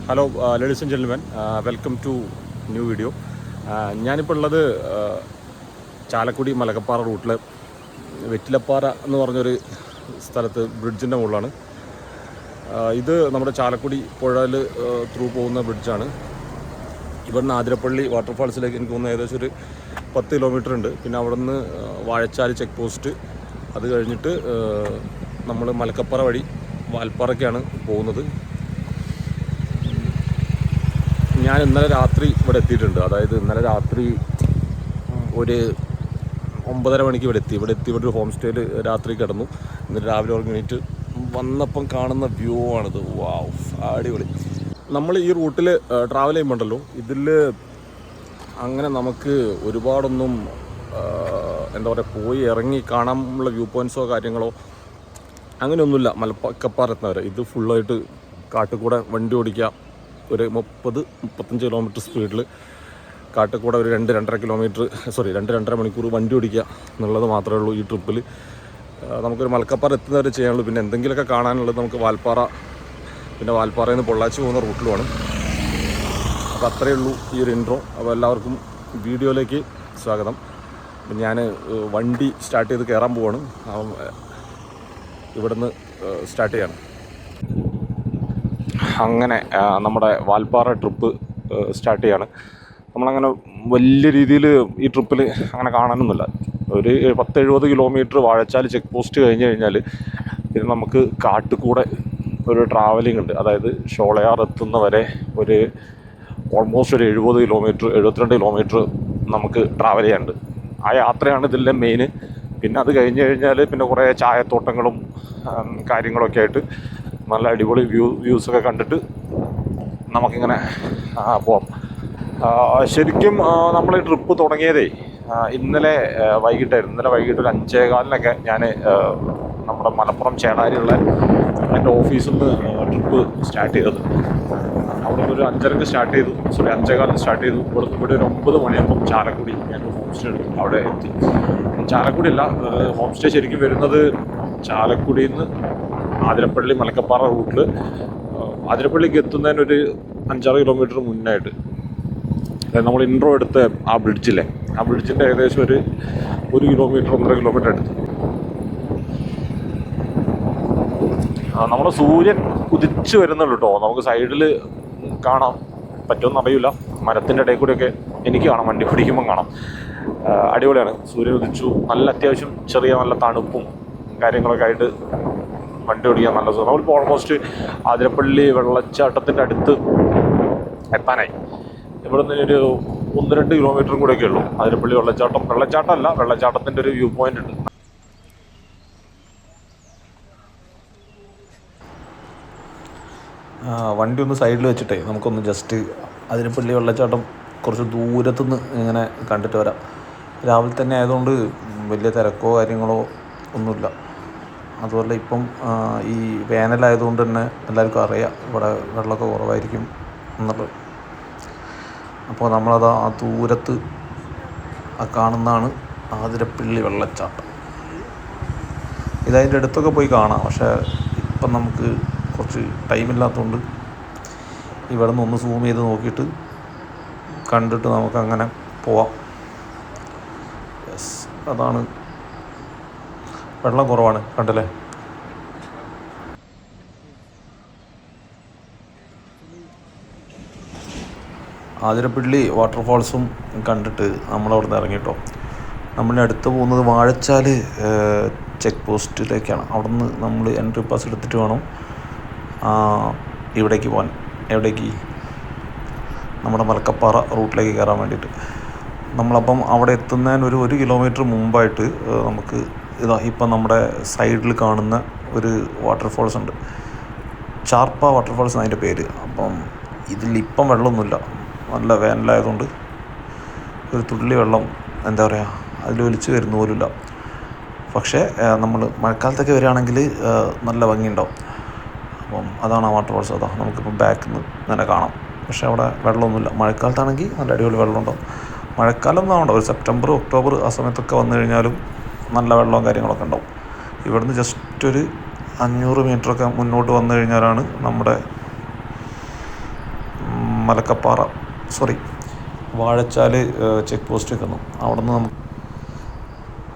Hello ladies and gentlemen, welcome to new video. ഞാനിപ്പോൾ ഉള്ളത് ചാലക്കുടി മലക്കപ്പാറ റൂട്ടിൽ വെറ്റിലപ്പാറ എന്ന് പറഞ്ഞൊരു സ്ഥലത്ത് ബ്രിഡ്ജിൻ്റെ മുകളിലാണ്. ഇത് നമ്മുടെ ചാലക്കുടി പുഴയിൽ ത്രൂ പോകുന്ന ബ്രിഡ്ജാണ്. ഇവിടുന്ന് ആതിരപ്പള്ളി വാട്ടർഫാൾസിലേക്ക് എനിക്ക് തോന്നുന്നു ഏകദേശം ഒരു 10 കിലോമീറ്റർ ഉണ്ട്. പിന്നെ അവിടെ നിന്ന് വാഴച്ചാൽ ചെക്ക് പോസ്റ്റ്, അത് കഴിഞ്ഞിട്ട് നമ്മൾ മലക്കപ്പാറ വഴി വാൽപ്പാറയ്ക്കാണ് പോകുന്നത്. ഞാൻ ഇന്നലെ രാത്രി ഇവിടെ എത്തിയിട്ടുണ്ട്. അതായത് ഇന്നലെ രാത്രി ഒരു 9:30 മണിക്ക് ഇവിടെ എത്തി. ഇവിടെ ഒരു ഹോം സ്റ്റേയിൽ രാത്രി കിടന്നു. എന്നിട്ട് രാവിലെ ഉറങ്ങിയിട്ട് വന്നപ്പം കാണുന്ന വ്യൂ ആണിത്. വാവ്, അടിപൊളി. നമ്മൾ ഈ റൂട്ടിൽ ട്രാവൽ ചെയ്യുമ്പോണ്ടല്ലോ, ഇതിൽ അങ്ങനെ നമുക്ക് ഒരുപാടൊന്നും എന്താ പറയുക, പോയി ഇറങ്ങി കാണാനുള്ള വ്യൂ പോയിൻറ്റ്സോ കാര്യങ്ങളോ അങ്ങനെയൊന്നുമില്ല. മലക്കപ്പാറ ഇത് ഫുള്ളായിട്ട് കാട്ടിൽ വണ്ടി ഓടിക്കുക. ഒരു 30-35 കിലോമീറ്റർ സ്പീഡിൽ കാട്ടിൽ ഒരു 2-2.5 മണിക്കൂർ വണ്ടി ഓടിക്കുക എന്നുള്ളത് മാത്രമേ ഉള്ളൂ ഈ ട്രിപ്പിൽ. നമുക്കൊരു മലക്കപ്പാറ എത്തുന്നവരെ ചെയ്യാനുള്ളൂ. പിന്നെ എന്തെങ്കിലുമൊക്കെ കാണാനുള്ളത് നമുക്ക് വാൽപ്പാറ, പിന്നെ വാൽപ്പാറയിൽ നിന്ന് പൊള്ളാച്ചി പോകുന്ന റൂട്ടിലുമാണ്. അപ്പോൾ അത്രയേ ഉള്ളൂ ഈ ഒരു ഇൻട്രോ. അപ്പോൾ എല്ലാവർക്കും വീഡിയോയിലേക്ക് സ്വാഗതം. അപ്പം ഞാൻ വണ്ടി സ്റ്റാർട്ട് ചെയ്ത് കയറാൻ പോവാണ്. ഇവിടുന്ന് സ്റ്റാർട്ട് ചെയ്യണം. അങ്ങനെ നമ്മുടെ വാൽപ്പാറ ട്രിപ്പ് സ്റ്റാർട്ട് ചെയ്യാണ്. നമ്മളങ്ങനെ വലിയ രീതിയിൽ ഈ ട്രിപ്പിൽ അങ്ങനെ കാണാനൊന്നുമില്ല. ഒരു 10-70 കിലോമീറ്റർ വാഴച്ചാൽ ചെക്ക് പോസ്റ്റ് കഴിഞ്ഞ് കഴിഞ്ഞാൽ പിന്നെ നമുക്ക് കാട്ടിൽ ഒരു ട്രാവലിംഗ് ഉണ്ട്. അതായത് ഷോളയാർ എത്തുന്നവരെ ഒരു ഓൾമോസ്റ്റ് ഒരു 72 കിലോമീറ്റർ നമുക്ക് ട്രാവൽ ചെയ്യാനുണ്ട്. ആ യാത്രയാണ് ഇതിലെ മെയിൻ. പിന്നെ അത് കഴിഞ്ഞ് കഴിഞ്ഞാൽ പിന്നെ കുറേ ചായത്തോട്ടങ്ങളും കാര്യങ്ങളൊക്കെ ആയിട്ട് നല്ല അടിപൊളി വ്യൂസൊക്കെ കണ്ടിട്ട് നമുക്കിങ്ങനെ പോവാം. ശരിക്കും നമ്മൾ ഈ ട്രിപ്പ് തുടങ്ങിയതേ ഇന്നലെ വൈകിട്ടായിരുന്നു. ഇന്നലെ വൈകിട്ട് ഒരു 5:15 ഞാൻ നമ്മുടെ മലപ്പുറം ചേളാരിയുള്ള എൻ്റെ ഓഫീസിൽ നിന്ന് ട്രിപ്പ് സ്റ്റാർട്ട് ചെയ്തത്. അവിടെ ഒരു 5:30 സ്റ്റാർട്ട് ചെയ്തു. 5:15 സ്റ്റാർട്ട് ചെയ്തു. ഇവിടെ ഒരു 9 മണിയാകുമ്പം ചാലക്കുടി ഞാൻ ഹോം സ്റ്റേ എടുത്തു. അവിടെ എത്തി. ചാലക്കുടി അല്ല, ഹോം സ്റ്റേ ശരിക്കും വരുന്നത് ചാലക്കുടിയിൽ നിന്ന് ആതിരപ്പള്ളി മലക്കപ്പാറ റൂട്ടിൽ ആതിരപ്പള്ളിക്ക് എത്തുന്നതിനൊരു 5-6 കിലോമീറ്റർ മുന്നായിട്ട് നമ്മൾ ഇൻട്രോ എടുത്ത ആ ബ്രിഡ്ജിൻ്റെ ഏകദേശം ഒരു 1 കിലോമീറ്റർ 1.5 കിലോമീറ്റർ അടുത്ത് നമ്മുടെ സൂര്യൻ ഉദിച്ച് വരുന്നുള്ളൂ കേട്ടോ. നമുക്ക് സൈഡിൽ കാണാം, പറ്റുമെന്ന് അറിയില്ല. മരത്തിൻ്റെ ഇടയിൽ കൂടെയൊക്കെ എനിക്ക് കാണാം, വണ്ടി പിടിക്കുമ്പം കാണാം. അടിപൊളിയാണ്. സൂര്യൻ ഉദിച്ചു. നല്ല അത്യാവശ്യം നല്ല തണുപ്പും കാര്യങ്ങളൊക്കെ ആയിട്ട് വണ്ടി ഓടിക്കാൻ നല്ല സുഖം. നമ്മളിപ്പോൾ ഓൾമോസ്റ്റ് ആതിരപ്പള്ളി വെള്ളച്ചാട്ടത്തിൻ്റെ അടുത്ത് എത്താനായി. ഇവിടെ നിന്ന് ഒരു 1-2 കിലോമീറ്ററും കൂടെയൊക്കെ ഉള്ളൂ ആതിരപ്പള്ളി വെള്ളച്ചാട്ടമല്ല, വെള്ളച്ചാട്ടത്തിൻ്റെ ഒരു വ്യൂ പോയിന്റ് ഉണ്ട്. വണ്ടി ഒന്ന് സൈഡിൽ വെച്ചിട്ടേ നമുക്കൊന്ന് ജസ്റ്റ് ആതിരപ്പള്ളി വെള്ളച്ചാട്ടം കുറച്ച് ദൂരത്തുനിന്ന് ഇങ്ങനെ കണ്ടിട്ട് വരാം. രാവിലെ തന്നെ ആയതുകൊണ്ട് വലിയ തിരക്കോ കാര്യങ്ങളോ ഒന്നുമില്ല. അതുപോലെ ഇപ്പം ഈ വേനലായതുകൊണ്ട് തന്നെ എല്ലാവർക്കും അറിയാം ഇവിടെ വെള്ളമൊക്കെ കുറവായിരിക്കും എന്നുള്ളത്. അപ്പോൾ നമ്മളത് ആ ദൂരത്ത് കാണുന്നതാണ് ആതിരപ്പള്ളി വെള്ളച്ചാട്ടം. ഇതതിൻ്റെ അടുത്തൊക്കെ പോയി കാണാം. പക്ഷേ ഇപ്പം നമുക്ക് കുറച്ച് ടൈമില്ലാത്തതുകൊണ്ട് ഇവിടെ നിന്ന് ഒന്ന് സൂം ചെയ്ത് നോക്കിയിട്ട് കണ്ടിട്ട് നമുക്കങ്ങനെ പോവാം. യെസ്, അതാണ്. വെള്ളം കുറവാണ്, കണ്ടല്ലേ. ആതിരപ്പള്ളി വാട്ടർഫാൾസും കണ്ടിട്ട് നമ്മളവിടെ നിന്ന് ഇറങ്ങിട്ടോ. നമ്മളിന് അടുത്ത് പോകുന്നത് വാഴച്ചാൽ ചെക്ക് പോസ്റ്റിലേക്കാണ്. അവിടെ നിന്ന് നമ്മൾ എൻട്രി പാസ് എടുത്തിട്ട് വേണം ഇവിടേക്ക് പോകാൻ. എവിടേക്ക്? നമ്മുടെ മലക്കപ്പാറ റൂട്ടിലേക്ക് കയറാൻ വേണ്ടിയിട്ട്. നമ്മളപ്പം അവിടെ എത്തുന്നതിന് ഒരു കിലോമീറ്റർ മുമ്പായിട്ട് നമുക്ക് ഇപ്പം നമ്മുടെ സൈഡിൽ കാണുന്ന ഒരു വാട്ടർഫാൾസ് ഉണ്ട്. ചാർപ്പ വാട്ടർഫാൾസ് അതിൻ്റെ പേര്. അപ്പം ഇതിലിപ്പം വെള്ളമൊന്നുമില്ല, നല്ല വേനലായതുകൊണ്ട് ഒരു തുള്ളി വെള്ളം എന്താ പറയുക അതിൽ ഒലിച്ച് വരുന്ന പോലുമില്ല. പക്ഷേ നമ്മൾ മഴക്കാലത്തൊക്കെ വരികയാണെങ്കിൽ നല്ല ഭംഗിയുണ്ടാവും. അപ്പം അതാണ് ആ വാട്ടർഫാൾസ്. നമുക്കിപ്പം ബാക്കിൽ നിന്ന് തന്നെ കാണാം. പക്ഷേ അവിടെ വെള്ളമൊന്നുമില്ല. മഴക്കാലത്താണെങ്കിൽ നല്ല അടിപൊളി വെള്ളമുണ്ടാവും. മഴക്കാലം ഒന്നും ആവണ്ട, ഒരു സെപ്റ്റംബർ ഒക്ടോബർ ആ സമയത്തൊക്കെ വന്നു കഴിഞ്ഞാലും നല്ല വെള്ളവും കാര്യങ്ങളൊക്കെ ഉണ്ടാവും. ഇവിടുന്ന് ജസ്റ്റ് ഒരു 500 മീറ്ററൊക്കെ മുന്നോട്ട് വന്നു കഴിഞ്ഞാലാണ് നമ്മുടെ മലക്കപ്പാറ വാഴച്ചാൽ ചെക്ക് പോസ്റ്റ് എത്തുന്നു. അവിടെ നിന്ന്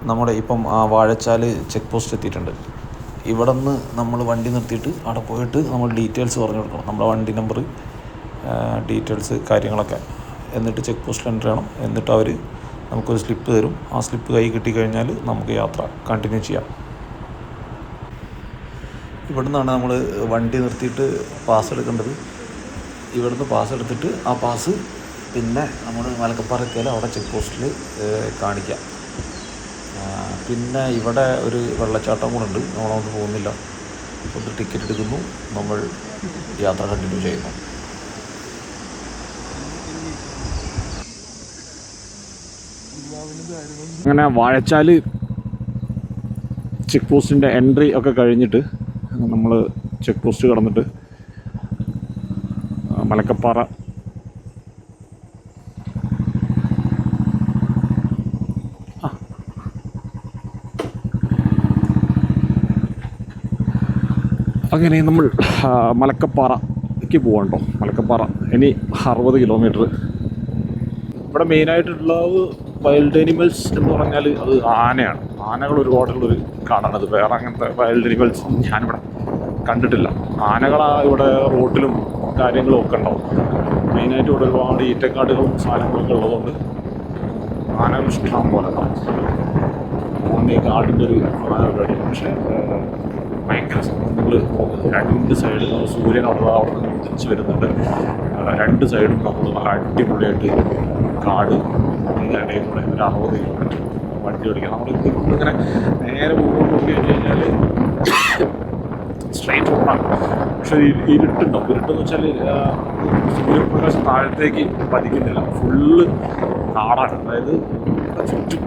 നമ്മുടെ ഇപ്പം വാഴച്ചാൽ ചെക്ക് പോസ്റ്റ് എത്തിയിട്ടുണ്ട്. ഇവിടെ നിന്ന് നമ്മൾ വണ്ടി നിർത്തിയിട്ട് അവിടെ പോയിട്ട് നമ്മൾ ഡീറ്റെയിൽസ് പറഞ്ഞു കൊടുക്കണം, നമ്മുടെ വണ്ടി നമ്പർ, ഡീറ്റെയിൽസ് കാര്യങ്ങളൊക്കെ. എന്നിട്ട് ചെക്ക് പോസ്റ്റിൽ എൻ്റർ ചെയ്യണം. എന്നിട്ട് അവർ നമുക്കൊരു സ്ലിപ്പ് തരും. ആ സ്ലിപ്പ് കൈ കിട്ടിക്കഴിഞ്ഞാൽ നമുക്ക് യാത്ര കണ്ടിന്യൂ ചെയ്യാം. ഇവിടെ നിന്നാണ് നമ്മൾ വണ്ടി നിർത്തിയിട്ട് പാസ് എടുക്കേണ്ടത്. ഇവിടുന്ന് പാസ് എടുത്തിട്ട് ആ പാസ് പിന്നെ നമ്മൾ മലക്കപ്പാറ എത്തിയാൽ അവിടെ ചെക്ക് പോസ്റ്റിൽ കാണിക്കാം. പിന്നെ ഇവിടെ ഒരു വെള്ളച്ചാട്ടം കൂടെ ഉണ്ട്, നമ്മളൊന്നും പോകുന്നില്ല. ഒരു ടിക്കറ്റ് എടുക്കുന്നു, നമ്മൾ യാത്ര കണ്ടിന്യൂ ചെയ്യുന്നു. അങ്ങനെ വാഴച്ചാൽ ചെക്ക് പോസ്റ്റിൻ്റെ എൻട്രി ഒക്കെ കഴിഞ്ഞിട്ട് നമ്മൾ ചെക്ക് പോസ്റ്റ് കടന്നിട്ട് മലക്കപ്പാറ അങ്ങനെ നമ്മൾ മലക്കപ്പാറയ്ക്ക് പോകണ്ടോ. മലക്കപ്പാറ ഇനി 60 കിലോമീറ്റർ. ഇവിടെ മെയിനായിട്ടുള്ളത് വൈൽഡ് അനിമൽസ് എന്ന് പറഞ്ഞാൽ അത് ആനയാണ്. ആനകൾ ഒരുപാടുള്ളൊരു കാടാണത്. വേറെ അങ്ങനത്തെ വൈൽഡ് അനിമൽസ് ഞാനിവിടെ കണ്ടിട്ടില്ല. ആനകളാണ് ഇവിടെ റോട്ടിലും കാര്യങ്ങളും ഒക്കെ ഉണ്ടാവും. മെയിനായിട്ട് ഇവിടെ ഒരുപാട് ഈറ്റക്കാടുകളും സാധനങ്ങളൊക്കെ ഉള്ളതുകൊണ്ട് ആനകൾ ഇഷ്ടം പോലെ ഉണ്ടാവും. അതുകൊണ്ട് ഈ കാടിൻ്റെ ഒരു പരിപാടി. പക്ഷേ ഭയങ്കര നമ്മൾ രണ്ട് സൈഡിൽ സൂര്യൻ അവിടെ നിന്ന് ഉദിച്ച് വരുന്നുണ്ട്. രണ്ട് സൈഡും നമ്മൾ നല്ല അടിപൊളിയായിട്ട് കാട്, അതിൻ്റെ ഇടയിൽ കൂടെ ഒരു 60 കിലോമീറ്റർ വണ്ടി ഓടിക്കാം. നമ്മൾ ഇങ്ങനെ നേരെ മുമ്പോട്ട് നോക്കി കഴിഞ്ഞാൽ സ്ട്രെയിറ്റ് റോഡാണ്. പക്ഷേ ഇരുട്ടുണ്ടാവും. ഇരുട്ടെന്ന് വെച്ചാൽ സൂര്യപ്രകാശം താഴത്തേക്ക് പതിക്കുന്നില്ല. ഫുള്ള് കാടാണ്. അതായത് ചുറ്റും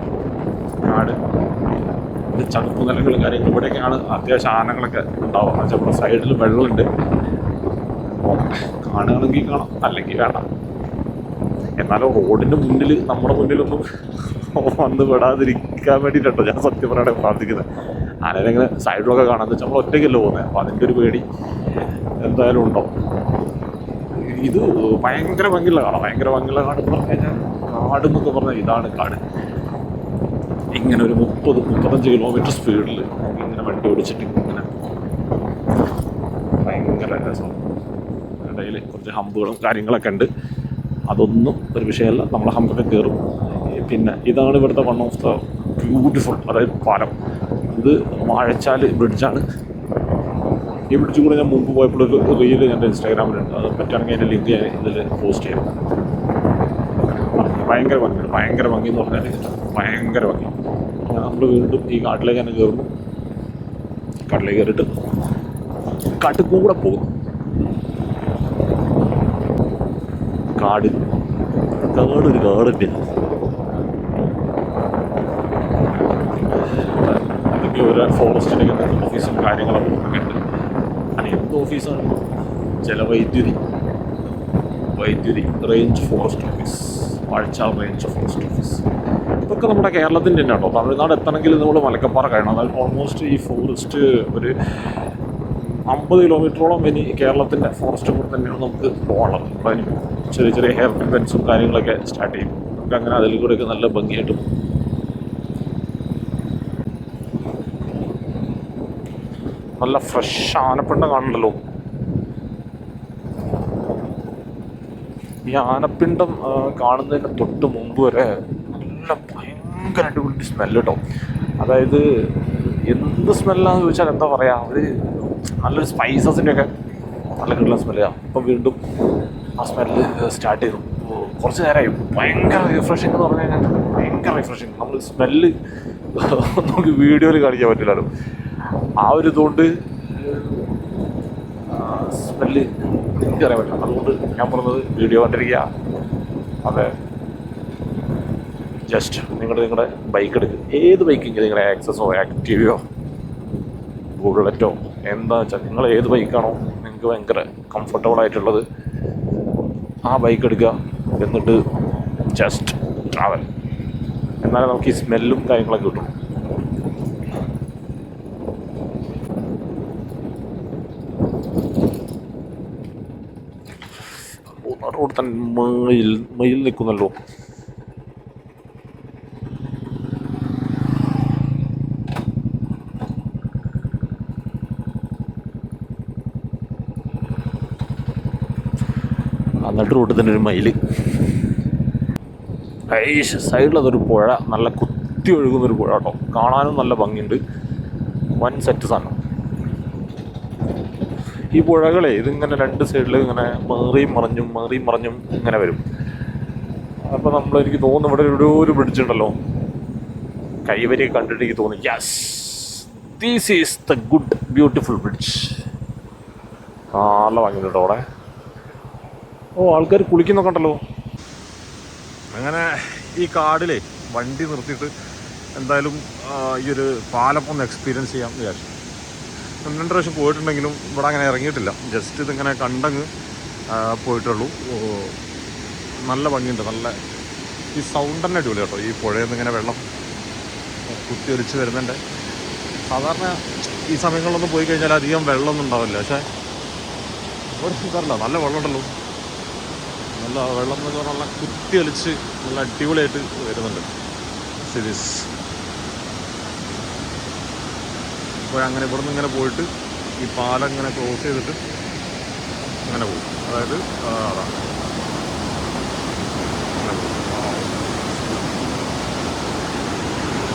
കാട്, ചതുപ്പ് നിലങ്ങളും കാര്യങ്ങളും. ഇവിടെയൊക്കെയാണ് അത്യാവശ്യം ആനകളൊക്കെ ഉണ്ടാവുക. എന്നുവെച്ചാൽ ഇവിടെ സൈഡിൽ വെള്ളമുണ്ട്. കാണുകയാണെങ്കിൽ കാണാം, അല്ലെങ്കിൽ വേണ്ട. എന്നാലും റോഡിൻ്റെ മുന്നിൽ, നമ്മുടെ മുന്നിലൊന്നും വന്ന് വിടാതിരിക്കാൻ വേണ്ടിയിട്ടോ ഞാൻ സത്യം പറയാതെ പ്രാർത്ഥിക്കുന്നത്. ആനയിങ്ങനെ സൈഡിലൊക്കെ കാണാമെന്ന് വെച്ചാൽ നമ്മൾ ഒറ്റയ്ക്കല്ലോ പോകുന്നത്. അപ്പോൾ അതിൻ്റെ ഒരു പേടി എന്തായാലും ഉണ്ടാവും. ഇത് ഭയങ്കര ഭംഗിയുള്ള കാടാണ്. ഭയങ്കര ഭംഗിയുള്ള കാട് എന്ന് പറഞ്ഞു കഴിഞ്ഞാൽ കാടെന്നൊക്കെ പറഞ്ഞാൽ ഇതാണ് കാട്. ഇങ്ങനെ ഒരു 30-35 കിലോമീറ്റർ സ്പീഡിൽ ഇങ്ങനെ വണ്ടി ഓടിച്ചിട്ട് ഇങ്ങനെ ഭയങ്കര രസമാണ്. ഇടയിൽ കുറച്ച് ഹമ്പുകളും കാര്യങ്ങളൊക്കെ ഉണ്ട്. അതൊന്നും ഒരു വിഷയമല്ല, നമ്മൾ ഹമ്പൊക്കെ കയറും. പിന്നെ ഇതാണ് ഇവിടുത്തെ വൺ ഓഫ് ദ ബ്യൂട്ടിഫുൾ, അതായത് പാലം. ഇത് വാഴച്ചാൽ ബ്രിഡ്ജാണ്. ഈ ബ്രിഡ്ജ് കൂടെ ഞാൻ മുമ്പ് പോയപ്പോൾ ഒരു റീല് എൻ്റെ ഇൻസ്റ്റാഗ്രാമിലുണ്ട്. അത് പറ്റുകയാണെങ്കിൽ അതിൻ്റെ ലിങ്ക് ഞാൻ ഇതിൽ പോസ്റ്റ് ചെയ്യാം. ഭയങ്കര ഭംഗിയാണ്. ഭയങ്കര ഭംഗി എന്ന് പറഞ്ഞാൽ ഭയങ്കര ഭംഗി. നമ്മൾ വീണ്ടും ഈ കാട്ടിലേക്ക് തന്നെ കയറുന്നു. കാട്ടിലേക്ക് കയറിയിട്ട് കാട്ടിൽ കൂടെ പോകുന്നു. കാടൊരു കാടിൻ്റെ അതൊക്കെ ഒരു ഫോറസ്റ്റിലേക്ക് ഓഫീസും കാര്യങ്ങളൊക്കെ ഉണ്ട്. അത് എന്ത് ഓഫീസാണ്? ജലവൈദ്യുതി range forest office, Vazhachal range forest office. ഇതൊക്കെ നമ്മുടെ കേരളത്തിൻ്റെ തന്നെ കേട്ടോ. തമിഴ്നാട് എത്തണമെങ്കിൽ നമ്മൾ മലക്കപ്പാറ കഴിയണം. അതായത് ഓൾമോസ്റ്റ് ഈ ഫോറസ്റ്റ് ഒരു 50 കിലോമീറ്ററോളം ഇനി കേരളത്തിൻ്റെ ഫോറസ്റ്റ് കൂടെ തന്നെയാണ് നമുക്ക് പോകണം. അപ്പോൾ അതിന് ചെറിയ ചെറിയ ഹെയർ ഇവൻസും കാര്യങ്ങളൊക്കെ സ്റ്റാർട്ട് ചെയ്യും. നമുക്ക് അങ്ങനെ അതിൽ കൂടെയൊക്കെ നല്ല ഭംഗിയായിട്ടും നല്ല ഫ്രഷ് ആനപ്പിണ്ടം കാണുന്നുണ്ടല്ലോ. ഈ ആനപ്പിണ്ടം കാണുന്നതിന് തൊട്ട് മുമ്പ് വരെ നല്ല ഭയങ്കര അടിപൊളി സ്മെല്ല് കേട്ടോ. അതായത് എന്ത് സ്മെല്ലാന്ന് ചോദിച്ചാൽ എന്താ പറയുക, ഒരു നല്ലൊരു സ്പൈസസിൻ്റെ ഒക്കെ നല്ല കിട്ടുന്ന സ്മെല്ലാണ്. ഇപ്പം വീണ്ടും ആ സ്മെല്ല് സ്റ്റാർട്ട് ചെയ്തു. കുറച്ച് നേരമായി. ഭയങ്കര റിഫ്രഷിംഗ് എന്ന് പറഞ്ഞു കഴിഞ്ഞാൽ ഭയങ്കര റിഫ്രഷിങ്. നമ്മൾ സ്മെല്ല് നമുക്ക് വീഡിയോയിൽ കാണിക്കാൻ പറ്റില്ലല്ലോ. ആ ഒരു ഇതുകൊണ്ട് സ്മെല്ല് എനിക്കറിയാൻ പറ്റില്ല. അതുകൊണ്ട് ഞാൻ പറഞ്ഞത് വീഡിയോ കണ്ടിരിക്കുക. അതെ, ജസ്റ്റ് നിങ്ങളുടെ ബൈക്ക് എടുക്കുക. ഏത് ബൈക്കെങ്കിലും, നിങ്ങളുടെ ആക്സസോ ആക്റ്റീവയോ ബുള്ളറ്റോ എന്താ വെച്ചാൽ നിങ്ങൾ ഏത് ബൈക്കാണോ നിങ്ങൾക്ക് ഭയങ്കര കംഫർട്ടബിളായിട്ടുള്ളത് ആ ബൈക്ക് എടുക്കുക. എന്നിട്ട് ജസ്റ്റ് ട്രാവൽ. എന്നാലേ നമുക്ക് ഈ സ്മെല്ലും കാര്യങ്ങളൊക്കെ കിട്ടും. റോഡ് തന്നെ മയിൽ നിൽക്കുന്നല്ലോ. എന്നിട്ട് റോഡിൽ തന്നെ ഒരു മയിൽ. സൈഡിലതൊരു പുഴ, നല്ല കുത്തി ഒഴുകുന്നൊരു പുഴ കേട്ടോ. കാണാനും നല്ല ഭംഗിയുണ്ട്. വൻ സെറ്റ് സാധനം. ഈ പുഴകളെ ഇതിങ്ങനെ രണ്ട് സൈഡിൽ ഇങ്ങനെ മാറിയും മറിഞ്ഞും ഇങ്ങനെ വരും. അപ്പോൾ എനിക്ക് തോന്നുന്നു ഇവിടെ ഒരു ബ്രിഡ്ജ് ഉണ്ടല്ലോ, കൈവരി കണ്ടിട്ട് എനിക്ക് തോന്നി yes this is the good beautiful bridge. നല്ല ഭംഗിയുണ്ട് കേട്ടോ അവിടെ. ആൾക്കാർ കുളിക്കുന്നൊക്കെ ഉണ്ടല്ലോ. അങ്ങനെ ഈ കാടിലെ വണ്ടി നിർത്തിയിട്ട് എന്തായാലും ഈ ഒരു പാലം ഒന്ന് എക്സ്പീരിയൻസ് ചെയ്യാമെന്ന് വിചാരിച്ചു. 2 പ്രാവശ്യം പോയിട്ടുണ്ടെങ്കിലും ഇവിടെ അങ്ങനെ ഇറങ്ങിയിട്ടില്ല. ജസ്റ്റ് ഇതിങ്ങനെ കണ്ടങ്ങ് പോയിട്ടുള്ളൂ. നല്ല ഭംഗിയുണ്ട്. നല്ല ഈ സൗണ്ട് തന്നെ അടിപൊളി കേട്ടോ. ഈ പുഴയിൽ നിന്ന് ഇങ്ങനെ വെള്ളം കുത്തിയൊലിച്ച് വരുന്നുണ്ട്. സാധാരണ ഈ സമയങ്ങളിലൊന്നും പോയി കഴിഞ്ഞാൽ അധികം വെള്ളമൊന്നും ഉണ്ടാവില്ല. പക്ഷേ ഇവിടെ സുഖമല്ല, നല്ല വെള്ളം ഉണ്ടല്ലോ. നല്ല വെള്ളം എന്ന് പറഞ്ഞാൽ നല്ല കുത്തിയൊലിച്ച് നല്ല അടിപൊളിയായിട്ട് വരുന്നുണ്ട്. സീരീസ് അപ്പോൾ അങ്ങനെ ഇവിടെ നിന്ന് ഇങ്ങനെ പോയിട്ട് ഈ പാലം ഇങ്ങനെ ക്രോസ് ചെയ്തിട്ട് അങ്ങനെ പോകും. അതായത് അതാണ്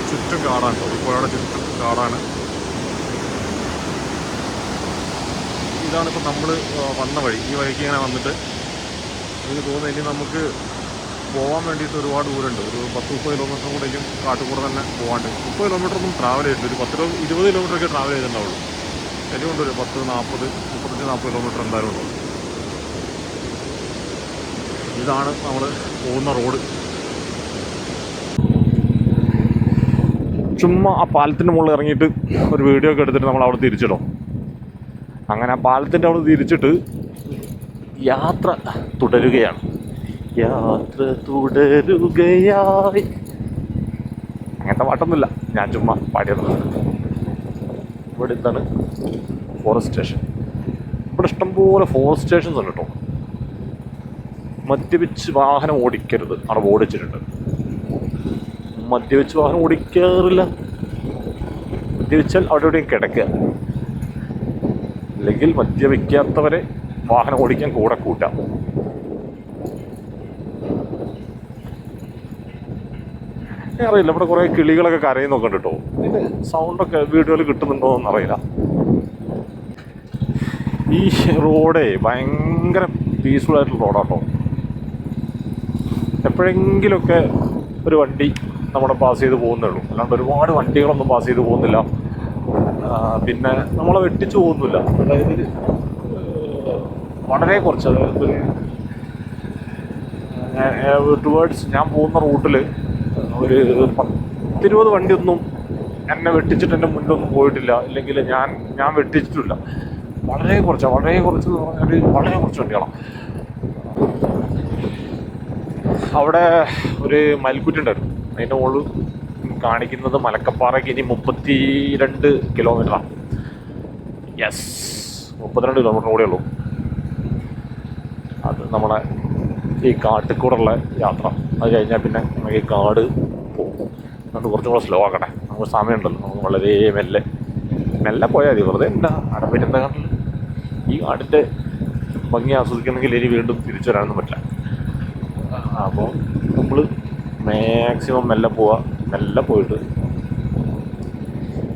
ചുറ്റും കാടാണ് കേട്ടോ. ഈ പുഴയുടെ ചുറ്റും കാടാണ്. ഇതാണിപ്പോൾ നമ്മൾ വന്ന വഴി. ഈ വഴിക്ക് ഇങ്ങനെ വന്നിട്ട് എനിക്ക് തോന്നുന്നു ഇനി നമുക്ക് പോകാൻ വേണ്ടിയിട്ട് ഒരുപാട് ദൂരമുണ്ട്. ഒരു 10-30 കിലോമീറ്റർ കൂടെയും കാട്ടിൽ കൂടെ തന്നെ പോകാണ്ട്. 30 കിലോമീറ്ററൊന്നും ട്രാവൽ ചെയ്തിട്ടുണ്ട്. ഒരു 10-20 കിലോമീറ്ററൊക്കെ ട്രാവൽ ചെയ്തിട്ടുണ്ടാവുള്ളൂ. എനിക്കുണ്ട് ഒരു 35-40 കിലോമീറ്റർ എന്തായാലും ഉണ്ടാവും. ഇതാണ് നമ്മൾ പോകുന്ന റോഡ്. ചുമ്മാ ആ പാലത്തിൻ്റെ മുകളിൽ ഇറങ്ങിയിട്ട് ഒരു വീഡിയോ ഒക്കെ എടുത്തിട്ട് നമ്മൾ അവിടെ തിരിച്ചിടും. അങ്ങനെ ആ പാലത്തിൻ്റെ അവിടെ തിരിച്ചിട്ട് യാത്ര തുടരുകയാണ്. യാത്ര തുടരുകയായി. അങ്ങനത്തെ പാട്ടൊന്നുമില്ല, ഞാൻ ചുമ്മാ പാടിയത്. ഇവിടെ എന്താണ് ഫോറസ്റ്റ് സ്റ്റേഷൻ. ഇവിടെ ഇഷ്ടംപോലെ ഫോറസ്റ്റ് സ്റ്റേഷൻസ് ഉണ്ട് കേട്ടോ. മദ്യപിച്ച് വാഹനം ഓടിക്കരുത് അവിടെ ഓടിച്ചിട്ടുണ്ട്. മദ്യപിച്ച് വാഹനം ഓടിക്കാറില്ല. മദ്യപിച്ചാൽ അവിടെ എവിടെയും കിടക്കുക. അല്ലെങ്കിൽ മദ്യപിക്കാത്തവരെ വാഹനം ഓടിക്കാൻ കൂടെ കൂട്ടാം. അറിയില്ല, ഇവിടെ കുറേ കിളികളൊക്കെ കരയുന്നൊക്കെ ഉണ്ട് കേട്ടോ. ഇതിൻ്റെ സൗണ്ടൊക്കെ വീഡിയോയിൽ കിട്ടുന്നുണ്ടോ എന്നറിയില്ല. ഈ റോഡേ ഭയങ്കര പീസ്ഫുൾ ആയിട്ടുള്ള റോഡാട്ടോ. എപ്പോഴെങ്കിലുമൊക്കെ ഒരു വണ്ടി നമ്മുടെ പാസ് ചെയ്ത് പോകുന്നേ ഉള്ളൂ. അല്ലാണ്ട് ഒരുപാട് വണ്ടികളൊന്നും പാസ് ചെയ്ത് പോകുന്നില്ല. പിന്നെ നമ്മളെ വെട്ടിച്ച് പോകുന്നില്ല. അതായത് വളരെ കുറച്ച്, അതായത് ടുവേർഡ്സ് ഞാൻ പോകുന്ന റൂട്ടിൽ ഒരു 10-20 വണ്ടിയൊന്നും എന്നെ വെട്ടിച്ചിട്ട് എൻ്റെ മുന്നൊന്നും പോയിട്ടില്ല. ഇല്ലെങ്കിൽ ഞാൻ വെട്ടിച്ചിട്ടില്ല. വളരെ കുറച്ച് വളരെ കുറച്ച് വണ്ടികളാണ്. അവിടെ ഒരു മയിൽക്കുറ്റി ഉണ്ടായിരുന്നു. അതിൻ്റെ മുകളിൽ കാണിക്കുന്നത് മലക്കപ്പാറയ്ക്ക് ഇനി 32 കിലോമീറ്ററാണ്. യെസ്, 32 കിലോമീറ്റർ കൂടെ ഉള്ളൂ. അത് നമ്മളെ ഈ കാട്ടിൽ കൂടെയുള്ള യാത്ര. അത് കഴിഞ്ഞാൽ പിന്നെ നമുക്ക് ഈ കാട് പോകും. അതുകൊണ്ട് കുറച്ചും കൂടെ സ്ലോ ആക്കട്ടെ. നമുക്ക് സമയമുണ്ടല്ലോ. നമുക്ക് വളരെ മെല്ലെ പോയാൽ മതി. വെറുതെ എന്താ അടപ്പറ്റെന്താ കാട്ടിൽ ഈ കാടിൻ്റെ ഭംഗി ആസ്വദിക്കണമെങ്കിൽ ഇനി വീണ്ടും തിരിച്ചു വരാനൊന്നും പറ്റില്ല. അപ്പോൾ നമ്മൾ മാക്സിമം മെല്ലെ പോവുക. മെല്ലെ പോയിട്ട്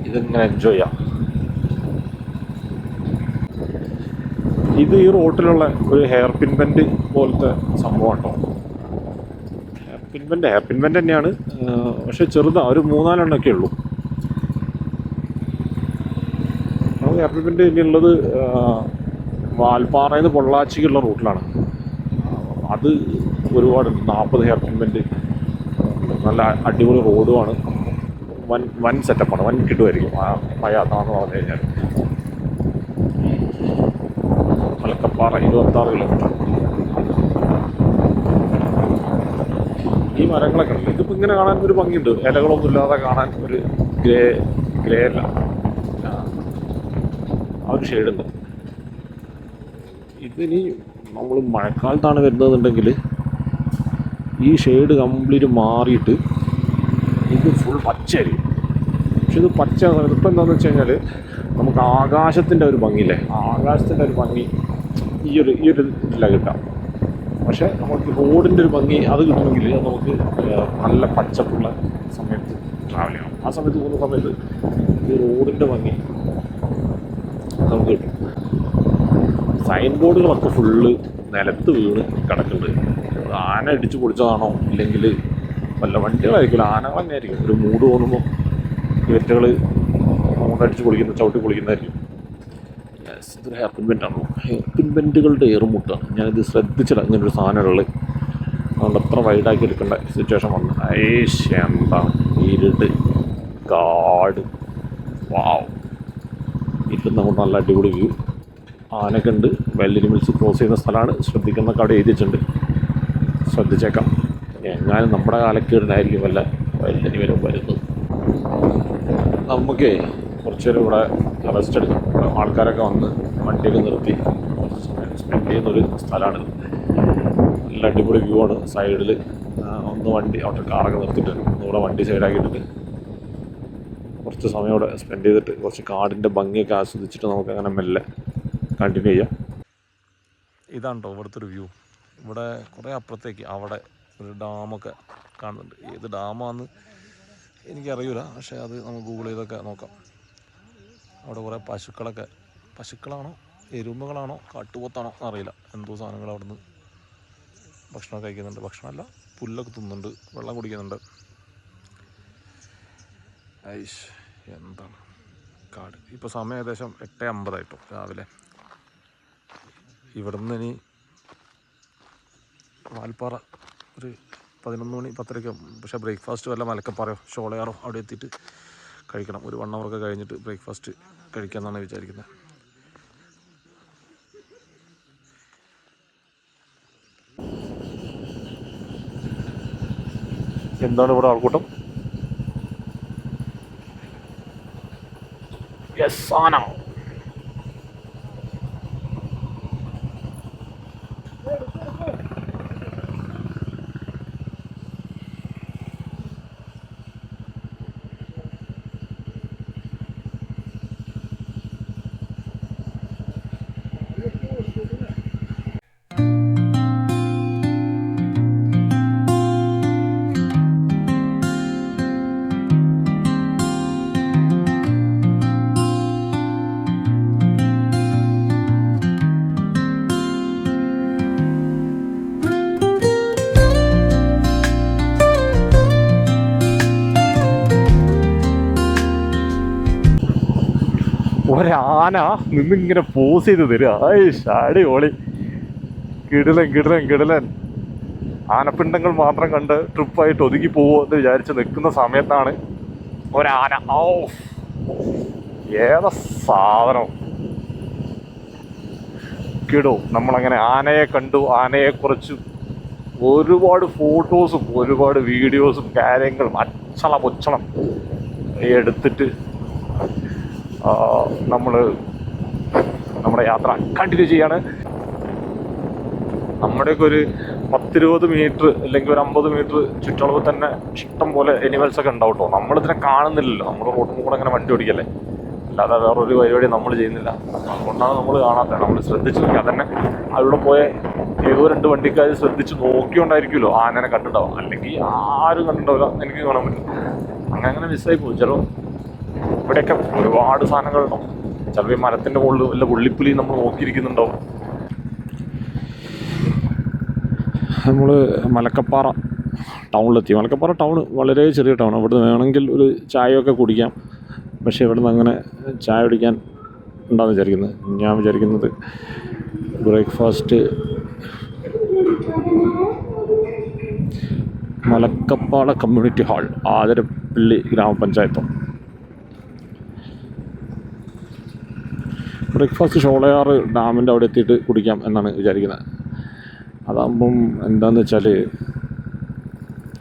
ഇതിങ്ങനെ എൻജോയ് ചെയ്യാം. ഇത് ഈ റോട്ടിലുള്ള ഒരു ഹെയർ പിൻ ബെൻഡ് പോലത്തെ സംഭവം കേട്ടോ. ഹെയർ പിൻ ബെൻഡ് തന്നെയാണ്, പക്ഷെ ചെറുതാണ്. ഒരു 3-4 എണ്ണമൊക്കെ ഉള്ളൂ. നമുക്ക് ഹെയർ പിൻ ബെൻഡ് ഇനിയുള്ളത് വാൽപ്പാറയിൽ നിന്ന് പൊള്ളാച്ചിക്കുള്ള റൂട്ടിലാണ്. അത് ഒരുപാടുണ്ട്. 40 ഹെയർ പിൻ ബെൻഡ്. നല്ല അടിപൊളി റോഡുമാണ്. വൻ സെറ്റപ്പാണ്. വൻ കിട്ടുമായിരിക്കും മഴ താന്ന് പറഞ്ഞു കഴിഞ്ഞാൽ. മലക്കപ്പാറ 26 കിലോമീറ്റർ. ഈ മരങ്ങളൊക്കെ ഉണ്ട്. ഇതിപ്പോൾ ഇങ്ങനെ കാണാൻ ഒരു ഭംഗിയുണ്ട്. ഇലകളൊന്നും ഇല്ലാതെ കാണാൻ ഒരു ഗ്രേ അല്ല, ആ ഒരു ഷെയ്ഡുണ്ട്. ഇതിനി നമ്മൾ മഴക്കാലത്താണ് വരുന്നതെന്നുണ്ടെങ്കിൽ ഈ ഷെയ്ഡ് കംപ്ലീറ്റ് മാറിയിട്ട് ഇത് ഫുൾ പച്ചയായിരിക്കും. പക്ഷെ ഇത് പച്ച ഇപ്പം എന്താണെന്ന് വെച്ച് കഴിഞ്ഞാൽ നമുക്ക് ആകാശത്തിൻ്റെ ഒരു ഭംഗിയില്ലേ, ആകാശത്തിൻ്റെ ഒരു ഭംഗി ഈ ഒരു ഇതില്ല കിട്ടാം. പക്ഷേ നമുക്ക് റോഡിൻ്റെ ഒരു ഭംഗി അത് കിട്ടണമെങ്കിൽ നമുക്ക് നല്ല പച്ചപ്പുള്ള സമയത്ത് ട്രാവൽ ചെയ്യണം. ആ സമയത്ത് പോകുന്ന സമയത്ത് ഈ റോഡിൻ്റെ ഭംഗി നമുക്ക് കിട്ടും. സൈൻ ബോർഡുകളൊക്കെ ഫുള്ള് നിലത്ത് വീണ് കിടക്കുന്നുണ്ട്. ആന അടിച്ച് പൊളിച്ചതാണോ ഇല്ലെങ്കിൽ വല്ല വണ്ടികളായിരിക്കില്ല, ആനകൾ തന്നെ ആയിരിക്കും. ഒരു മൂട് തോന്നുമ്പോൾ ഇവറ്റകൾ മൂടടിച്ച് പൊളിക്കുന്ന, ചവിട്ടി പൊളിക്കുന്നതായിരിക്കും. ഇതൊരു ഹെയർ പിൻ ബെൻഡാണോ? Hair pin ബെൻഡുകളുടെ ഏറുമുട്ടാണ്. ഞാനിത് ശ്രദ്ധിച്ചില്ല ഇങ്ങനൊരു സാധനമുള്ളത്. അതുകൊണ്ട് അത്ര വൈഡാക്കി എടുക്കേണ്ട സിറ്റുവേഷൻ വന്നു. എന്താ ഇരുട്ട് കാട്, വാവ്. ഇരുട്ട് നമുക്ക് നല്ല അടിപൊളി വ്യൂ. ആനയൊക്കെ ഉണ്ട്. വെള്ളരി മിൽസ് ക്രോസ് ചെയ്യുന്ന സ്ഥലമാണ്. ശ്രദ്ധിക്കുന്നൊക്കെ അവിടെ എഴുതി വെച്ചിട്ടുണ്ട്, ശ്രദ്ധിച്ചേക്കാം. എങ്ങാനും നമ്മുടെ കാലക്കേടിനായിരിക്കും വല്ല വെള്ളരി വരെ വരുന്നത്. നമുക്കേ കുറച്ച് നേരം ഇവിടെ റെസ്റ്റ് എടുക്കാം. ആൾക്കാരൊക്കെ വന്ന് വണ്ടിയൊക്കെ നിർത്തി കുറച്ച് സമയം സ്പെൻഡ് ചെയ്യുന്നൊരു സ്ഥലമാണിത്. നല്ല അടിപൊളി വ്യൂ ആണ്. സൈഡിൽ ഒന്ന് വണ്ടി അവിടെ കാറൊക്കെ നിർത്തിയിട്ട് ഒന്നുകൂടെ വണ്ടി സൈഡാക്കിയിട്ടിട്ട് കുറച്ച് സമയം ഇവിടെ സ്പെൻഡ് ചെയ്തിട്ട് കുറച്ച് കാടിൻ്റെ ഭംഗിയൊക്കെ ആസ്വദിച്ചിട്ട് നമുക്കങ്ങനെ മെല്ലെ കണ്ടിന്യൂ ചെയ്യാം. ഇതാണ് കേട്ടോ ഇവിടുത്തെ ഒരു വ്യൂ. ഇവിടെ കുറേ അപ്പുറത്തേക്ക് അവിടെ ഒരു ഡാമൊക്കെ കാണുന്നുണ്ട്. ഏത് ഡാമാണെന്ന് എനിക്കറിയില്ല, പക്ഷേ അത് നമുക്ക് ഗൂഗിൾ ചെയ്തൊക്കെ നോക്കാം. അവിടെ കുറേ പശുക്കളാണോ എരുമകളാണോ കാട്ടുപോത്താണോ അറിയില്ല, എന്തോ സാധനങ്ങൾ അവിടെ നിന്ന് ഭക്ഷണം കഴിക്കുന്നുണ്ട്. ഭക്ഷണമല്ല, പുല്ലൊക്കെ തിന്നുന്നുണ്ട്, വെള്ളം കുടിക്കുന്നുണ്ട്. എന്താണ് കാട്. ഇപ്പോൾ സമയം ഏകദേശം 8:50 രാവിലെ. ഇവിടുന്ന് ഇനി വാൽപ്പാറ ഒരു 11 മണി 10:30. പക്ഷേ ബ്രേക്ക്ഫാസ്റ്റ് വല്ല മലക്കപ്പാറയോ ഷോളയാറോ അവിടെ എത്തിയിട്ട് കഴിക്കണം. ഒരു 1 hour കഴിഞ്ഞിട്ട് ബ്രേക്ക്ഫാസ്റ്റ് കഴിക്കാമെന്നാണ് വിചാരിക്കുന്നത്. എന്താണ് ഇവിടെ ആൾക്കൂട്ടം? യെസ്, ആന. ഒരാന നിന്നിങ്ങനെ പോസ് ചെയ്ത് തരിക. അടിപൊളി, കിടിലൻ. ആനപ്പിണ്ടങ്ങൾ മാത്രം കണ്ട് ട്രിപ്പായിട്ട് ഒതുങ്ങി പോവോ എന്ന് വിചാരിച്ച് നിൽക്കുന്ന സമയത്താണ് ഒരാന. ഏതാ സാധനം കിടോ. നമ്മളങ്ങനെ ആനയെ കണ്ടു, ആനയെക്കുറിച്ച് ഒരുപാട് ഫോട്ടോസും ഒരുപാട് വീഡിയോസും കാര്യങ്ങളും അച്ചളം എടുത്തിട്ട് നമ്മൾ നമ്മുടെ യാത്ര കണ്ടിന്യൂ ചെയ്യാണ്. നമ്മുടെയൊക്കെ ഒരു 10-20 മീറ്റർ അല്ലെങ്കിൽ ഒരു 50 മീറ്റർ ചുറ്റളവ് തന്നെ ഇഷ്ടം പോലെ എനിമൽസൊക്കെ ഉണ്ടാവും കേട്ടോ. നമ്മളിതിനെ കാണുന്നില്ലല്ലോ, നമ്മൾ റോഡിൽ കൂടെ അങ്ങനെ വണ്ടി ഓടിക്കല്ലേ, അല്ലാതെ വേറൊരു പരിപാടി നമ്മൾ ചെയ്യുന്നില്ല. അതുകൊണ്ടാണ് നമ്മൾ കാണാത്തത്. നമ്മൾ ശ്രദ്ധിച്ച് നോക്കി അതന്നെ അവിടെ പോയ ഏതോ 2 വണ്ടിക്കാർ ശ്രദ്ധിച്ച് നോക്കിയോണ്ടായിരിക്കുമല്ലോ ആനനെ കണ്ടിട്ടുണ്ടാവും. അല്ലെങ്കിൽ ആരും കണ്ടിട്ടുണ്ടാവില്ല, എനിക്ക് കാണാൻ പറ്റും. അങ്ങനെ മിസ്സായി പോകും. ചിലപ്പോൾ ഇവിടെയൊക്കെ ഒരുപാട് സാധനങ്ങളുണ്ടാവും. ചിലപ്പോൾ ഈ മരത്തിൻ്റെ മുകളിൽ വല്ല പുള്ളിപ്പുലി നമ്മൾ നോക്കിയിരിക്കുന്നുണ്ടാവും. നമ്മൾ മലക്കപ്പാറ ടൗണിലെത്തി. മലക്കപ്പാറ ടൗൺ വളരെ ചെറിയ ടൗൺ. ഇവിടുന്ന് വേണമെങ്കിൽ ഒരു ചായയൊക്കെ കുടിക്കാം. പക്ഷേ ഇവിടുന്ന് അങ്ങനെ ചായ കുടിക്കാൻ ഉണ്ടാകുന്ന വിചാരിക്കുന്നത്. ഞാൻ വിചാരിക്കുന്നത് breakfast Malakkappara community hall, Athirappilly ഗ്രാമപഞ്ചായത്തോ. ബ്രേക്ക്ഫാസ്റ്റ് ഷോളയാറ് ഡാമിൻ്റെ അവിടെ എത്തിയിട്ട് കുടിക്കാം എന്നാണ് വിചാരിക്കുന്നത്. അതാകുമ്പം എന്താണെന്ന് വെച്ചാൽ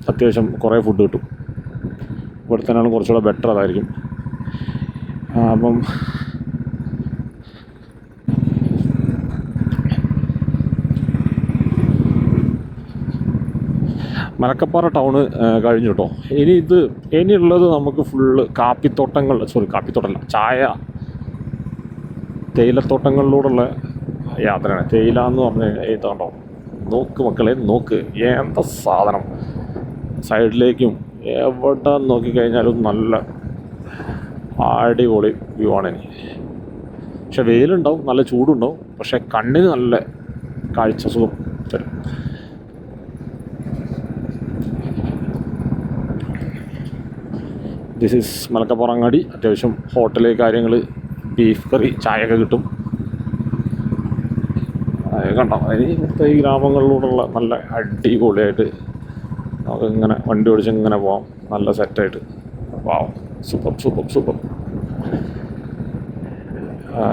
അത്യാവശ്യം കുറേ ഫുഡ് കിട്ടും. ഇവിടെ തന്നെയാണ് കുറച്ചുകൂടെ ബെറ്റർ, അതായിരിക്കും. അപ്പം മലക്കപ്പാറ ടൗണ് കഴിഞ്ഞു കേട്ടോ. ഇനിയുള്ളത് നമുക്ക് ഫുള്ള് കാപ്പിത്തോട്ടമല്ല, തേയിലത്തോട്ടങ്ങളിലൂടെയുള്ള യാത്രയാണ്. തേയില എന്ന് പറഞ്ഞ് എഴുതാണ്ടോ, നോക്ക് മക്കളെ നോക്ക്, എന്താ സാധനം. സൈഡിലേക്കും എവിടെ നോക്കിക്കഴിഞ്ഞാലും നല്ല അടിപൊളി വ്യൂ ആണ്. പക്ഷെ വെയിലുണ്ടാവും, നല്ല ചൂടുണ്ടാവും, പക്ഷെ കണ്ണിന് നല്ല കാഴ്ച സുഖം തരും. ദിസ് ഈസ് മലക്കപ്പാറ അങ്ങാടി. അത്യാവശ്യം ഹോട്ടല് കാര്യങ്ങൾ, ബീഫ് കറി, ചായയൊക്കെ കിട്ടും. കണ്ടോ, ഇവിടുത്തെ ഈ ഗ്രാമങ്ങളിലൂടെയുള്ള നല്ല അടിപൊളിയായിട്ട് നമുക്ക് ഇങ്ങനെ വണ്ടി ഓടിച്ച് ഇങ്ങനെ പോകാം, നല്ല സെറ്റായിട്ട്. വാവ്, സൂപ്പർ.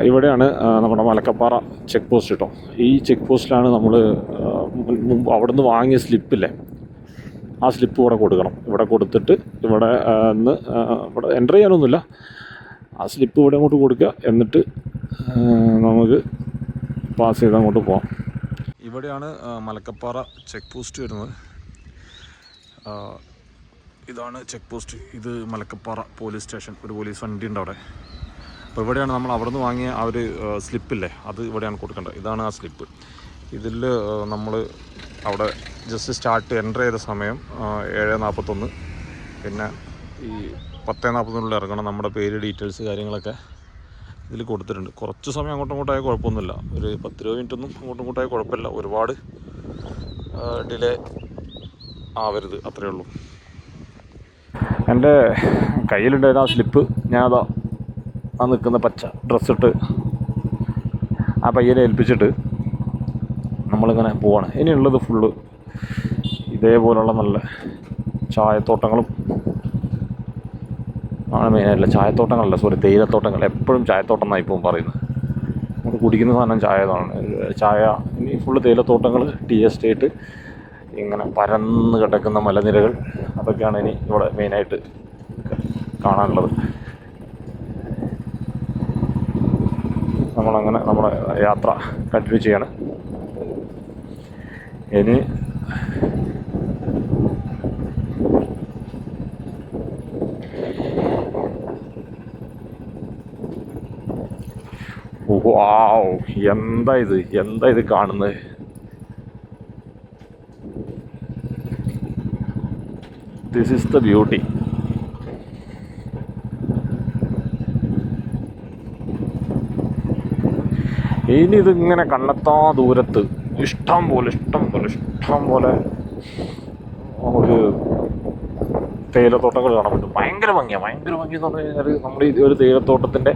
ഇവിടെയാണ് നമ്മുടെ മലക്കപ്പാറ ചെക്ക് പോസ്റ്റ് കേട്ടോ. ഈ ചെക്ക് പോസ്റ്റിലാണ് നമ്മൾ അവിടെ നിന്ന് വാങ്ങിയ സ്ലിപ്പില്ലേ, ആ സ്ലിപ്പ് ഇവിടെ കൊടുക്കണം. ഇവിടെ കൊടുത്തിട്ട് ഇവിടെ എൻ്റർ ചെയ്യാനൊന്നുമില്ല, ആ സ്ലിപ്പ് ഇവിടെ അങ്ങോട്ട് കൊടുക്കുക, എന്നിട്ട് നമുക്ക് പാസ് ചെയ്ത് അങ്ങോട്ട് പോകാം. ഇവിടെയാണ് മലക്കപ്പാറ ചെക്ക് പോസ്റ്റ് വരുന്നത്. ഇതാണ് ചെക്ക് പോസ്റ്റ്. ഇത് മലക്കപ്പാറ പോലീസ് സ്റ്റേഷൻ. ഒരു പോലീസ് വണ്ടി ഉണ്ട് അവിടെ. അപ്പോൾ ഇവിടെയാണ് നമ്മൾ അവിടെ നിന്ന് വാങ്ങിയ ആ ഒരു സ്ലിപ്പില്ലേ, അത് ഇവിടെയാണ് കൊടുക്കേണ്ടത്. ഇതാണ് ആ സ്ലിപ്പ്. ഇതിൽ നമ്മൾ അവിടെ ജസ്റ്റ് എൻ്റർ ചെയ്ത സമയം 7:41, പിന്നെ ഈ 10:40 ഇറങ്ങണം. നമ്മുടെ പേര്, ഡീറ്റെയിൽസ് കാര്യങ്ങളൊക്കെ ഇതിൽ കൊടുത്തിട്ടുണ്ട്. കുറച്ച് സമയം അങ്ങോട്ടും ഇങ്ങോട്ടായ കുഴപ്പമൊന്നുമില്ല, ഒരു 10-20 മിനിറ്റൊന്നും അങ്ങോട്ടും ഇങ്ങോട്ടായ കുഴപ്പമില്ല. ഒരുപാട് ഡിലേ ആവരുത്, അത്രയേ ഉള്ളൂ. എൻ്റെ കയ്യിലുണ്ടായിരുന്ന ആ സ്ലിപ്പ് ഞാനതാ ആ നിൽക്കുന്ന പച്ച ഡ്രസ്സിട്ട് ആ പയ്യനെ ഏൽപ്പിച്ചിട്ട് നമ്മളിങ്ങനെ പോവാണ്. ഇനിയുള്ളത് ഫുള്ള് ഇതേപോലുള്ള നല്ല ചായത്തോട്ടങ്ങളും ആണ് മെയിനായിട്ടില്ല. തേയിലത്തോട്ടങ്ങൾ. എപ്പോഴും ചായത്തോട്ടം എന്നാണ് ഇപ്പം പറയുന്നത്. നമ്മൾ കുടിക്കുന്ന സാധനം ചായ. ഇനി ഫുള്ള് തേയിലത്തോട്ടങ്ങൾ, ടീ എസ്റ്റേറ്റ്, ഇങ്ങനെ പരന്ന് കിടക്കുന്ന മലനിരകൾ, അതൊക്കെയാണ് ഇനി ഇവിടെ മെയിനായിട്ട് കാണാനുള്ളത്. നമ്മളങ്ങനെ നമ്മുടെ യാത്ര കണ്ടിന്യൂ ചെയ്യാണ്. ഇനി വാവ്, എന്താ ഇത് കാണുന്നത്. This is the beauty. ഇനി ഇതിങ്ങനെ കണ്ണെത്താ ദൂരത്ത് ഇഷ്ടം പോലെ നമുക്ക് തേയിലത്തോട്ടങ്ങൾ കാണാൻ പറ്റും. ഭയങ്കര ഭംഗി എന്ന് പറഞ്ഞു കഴിഞ്ഞാൽ, നമ്മൾ ഈ ഒരു തേയിലത്തോട്ടത്തിൻ്റെ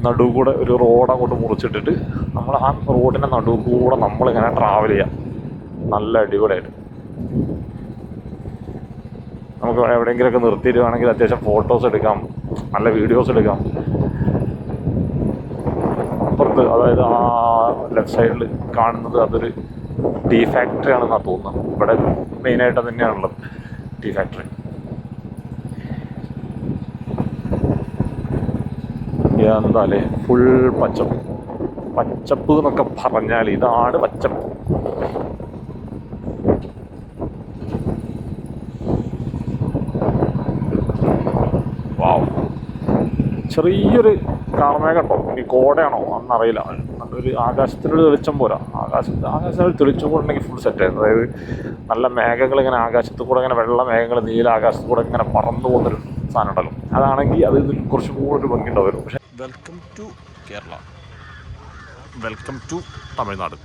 നടുവ് കൂടെ ഒരു റോഡ് അങ്ങോട്ട് മുറിച്ചിട്ടിട്ട് നമ്മൾ ആ റോഡിൻ്റെ നടുവ് കൂടെ നമ്മളിങ്ങനെ ട്രാവൽ ചെയ്യാം, നല്ല അടിപൊളിയായിട്ട്. നമുക്ക് എവിടെയെങ്കിലുമൊക്കെ നിർത്തിയിടുകയാണെങ്കിൽ അത്യാവശ്യം ഫോട്ടോസ് എടുക്കാം, നല്ല വീഡിയോസ് എടുക്കാം. അപ്പുറത്ത്, അതായത് ആ ലെഫ്റ്റ് സൈഡിൽ കാണുന്നത് അതൊരു ടീ ഫാക്ടറി ആണെന്നാണ് തോന്നുന്നത്. ഇവിടെ മെയിനായിട്ട് തന്നെയാണുള്ളത്, ടീ ഫാക്ടറി. എന്താല്ലേ, ഫുൾ പച്ചപ്പ് എന്നൊക്കെ പറഞ്ഞാൽ ഇതാണ് പച്ചപ്പ്. വാവ്, ചെറിയൊരു കാർമേഘം ഉണ്ടോ, ഇനി കോടയാണോ എന്നറിയില്ല. നല്ലൊരു ആകാശത്തിനൊരു തെളിച്ചം പോരാ. ആകാശത്തിന് തെളിച്ചം കൂടെ ഉണ്ടെങ്കിൽ ഫുൾ സെറ്റായിരുന്നു. അതായത് നല്ല മേഘങ്ങൾ ഇങ്ങനെ ആകാശത്ത് കൂടെ, ഇങ്ങനെ വെള്ള മേഘങ്ങൾ നീല ആകാശത്ത് കൂടെ ഇങ്ങനെ പറന്നു പോകുന്നൊരു സാധനം ഉണ്ടല്ലോ, അതാണെങ്കിൽ അത് ഇതിൽ കുറച്ചും കൂടെ ഒരു ഭംഗി ഉണ്ടാവും. പക്ഷേ welcome to Kerala, welcome to Tamil Nadu.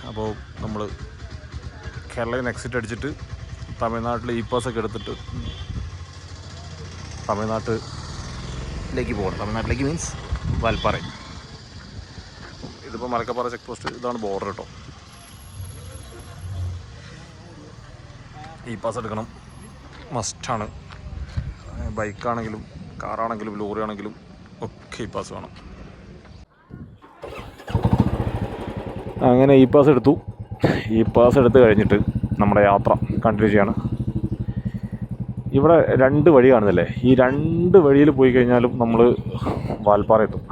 അപ്പോൾ നമ്മൾ കേരളയിൽ നിന്ന് എക്സിറ്റ് അടിച്ചിട്ട് തമിഴ്നാട്ടിൽ പാസ്സൊക്കെ എടുത്തിട്ട് തമിഴ്നാട്ടിലേക്ക് പോകണം. തമിഴ്നാട്ടിലേക്ക് മീൻസ് വാൽപ്പാറ. ഇതിപ്പോൾ മലക്കപ്പാറ ചെക്ക് പോസ്റ്റ്, ഇതാണ് ബോർഡർ കേട്ടോ. പാസ് എടുക്കണം, മസ്റ്റാണ്. ബൈക്കാണെങ്കിലും കാറാണെങ്കിലും ലോറി ആണെങ്കിലും ഒക്കെ പാസ് വേണം. അങ്ങനെ പാസ് എടുത്തു. പാസ് എടുത്ത് കഴിഞ്ഞിട്ട് നമ്മുടെ യാത്ര കണ്ടിന്യൂ ചെയ്യാണ്. ഇവിടെ 2 വഴി കാണുന്നില്ലേ, ഈ 2 വഴിയിൽ പോയി കഴിഞ്ഞാലും നമ്മൾ വാൽപ്പാറ എത്തും.